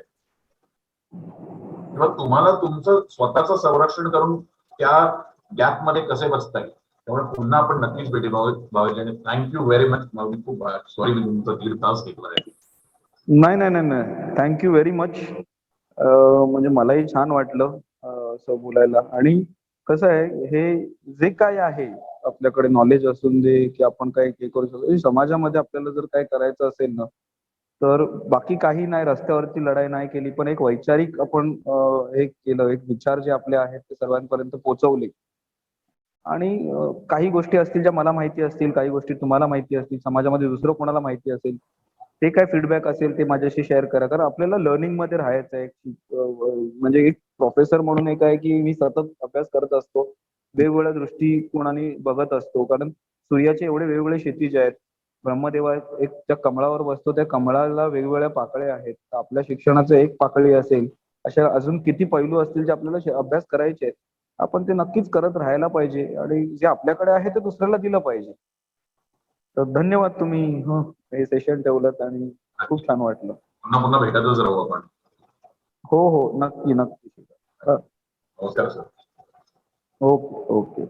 Speaker 1: किंवा तुम्हाला तुमचं स्वतःचं संरक्षण करून त्या गॅप मध्ये कसे बसताय. त्यामुळे पुन्हा आपण नक्कीच भेटी भावजने. Thank you very much. खूप सॉरी मी तुमचा 1.5 तास घेतला आहे.
Speaker 2: नाही नाही नाही नाही, थँक्यू व्हेरी मच. म्हणजे मलाही छान वाटलं असं बोलायला. आणि कसं आहे, हे जे काय आहे आपल्याकडे नॉलेज असून दे की आपण काही हे करू शकतो, समाजामध्ये आपल्याला जर काय करायचं असेल ना, तर बाकी काही नाही, रस्त्यावरती लढाई नाही केली, पण एक वैचारिक आपण हे केलं, एक विचार जे आपले आहेत ते सर्वांपर्यंत पोहोचवले. आणि काही गोष्टी असतील ज्या मला माहिती असतील, काही गोष्टी तुम्हाला माहिती असतील, समाजामध्ये दुसरं कोणाला माहिती असेल, ते काय फीडबॅक असेल ते माझ्याशी शेअर करा. कारण आपल्याला लर्निंग मध्ये राहायचं आहे. म्हणजे एक प्रोफेसर म्हणून एक आहे की मी सतत अभ्यास करत असतो, वेगवेगळ्या दृष्टिकोनाने बघत असतो. कारण सूर्याचे एवढे वेगवेगळे क्षितिज आहेत. ब्रह्मदेवा एक त्या कमळावर बसतो, त्या कमळाला वेगवेगळ्या पाकळ्या आहेत. आपल्या शिक्षणाचं एक पाकळी असेल, अशा अजून किती पैलू असतील जे आपल्याला अभ्यास करायचे आहेत. आपण ते नक्कीच करत राहायला पाहिजे, आणि जे आपल्याकडे आहे ते दुसऱ्याला दिलं पाहिजे. तर धन्यवाद, तुम्ही हे सेशन ठेवलं आणि खूप छान वाटलं.
Speaker 1: पुन्हा पुन्हा भेटतच राहू आपण.
Speaker 2: हो हो, नक्की नक्की.
Speaker 1: नमस्कार सर.
Speaker 2: Okay okay.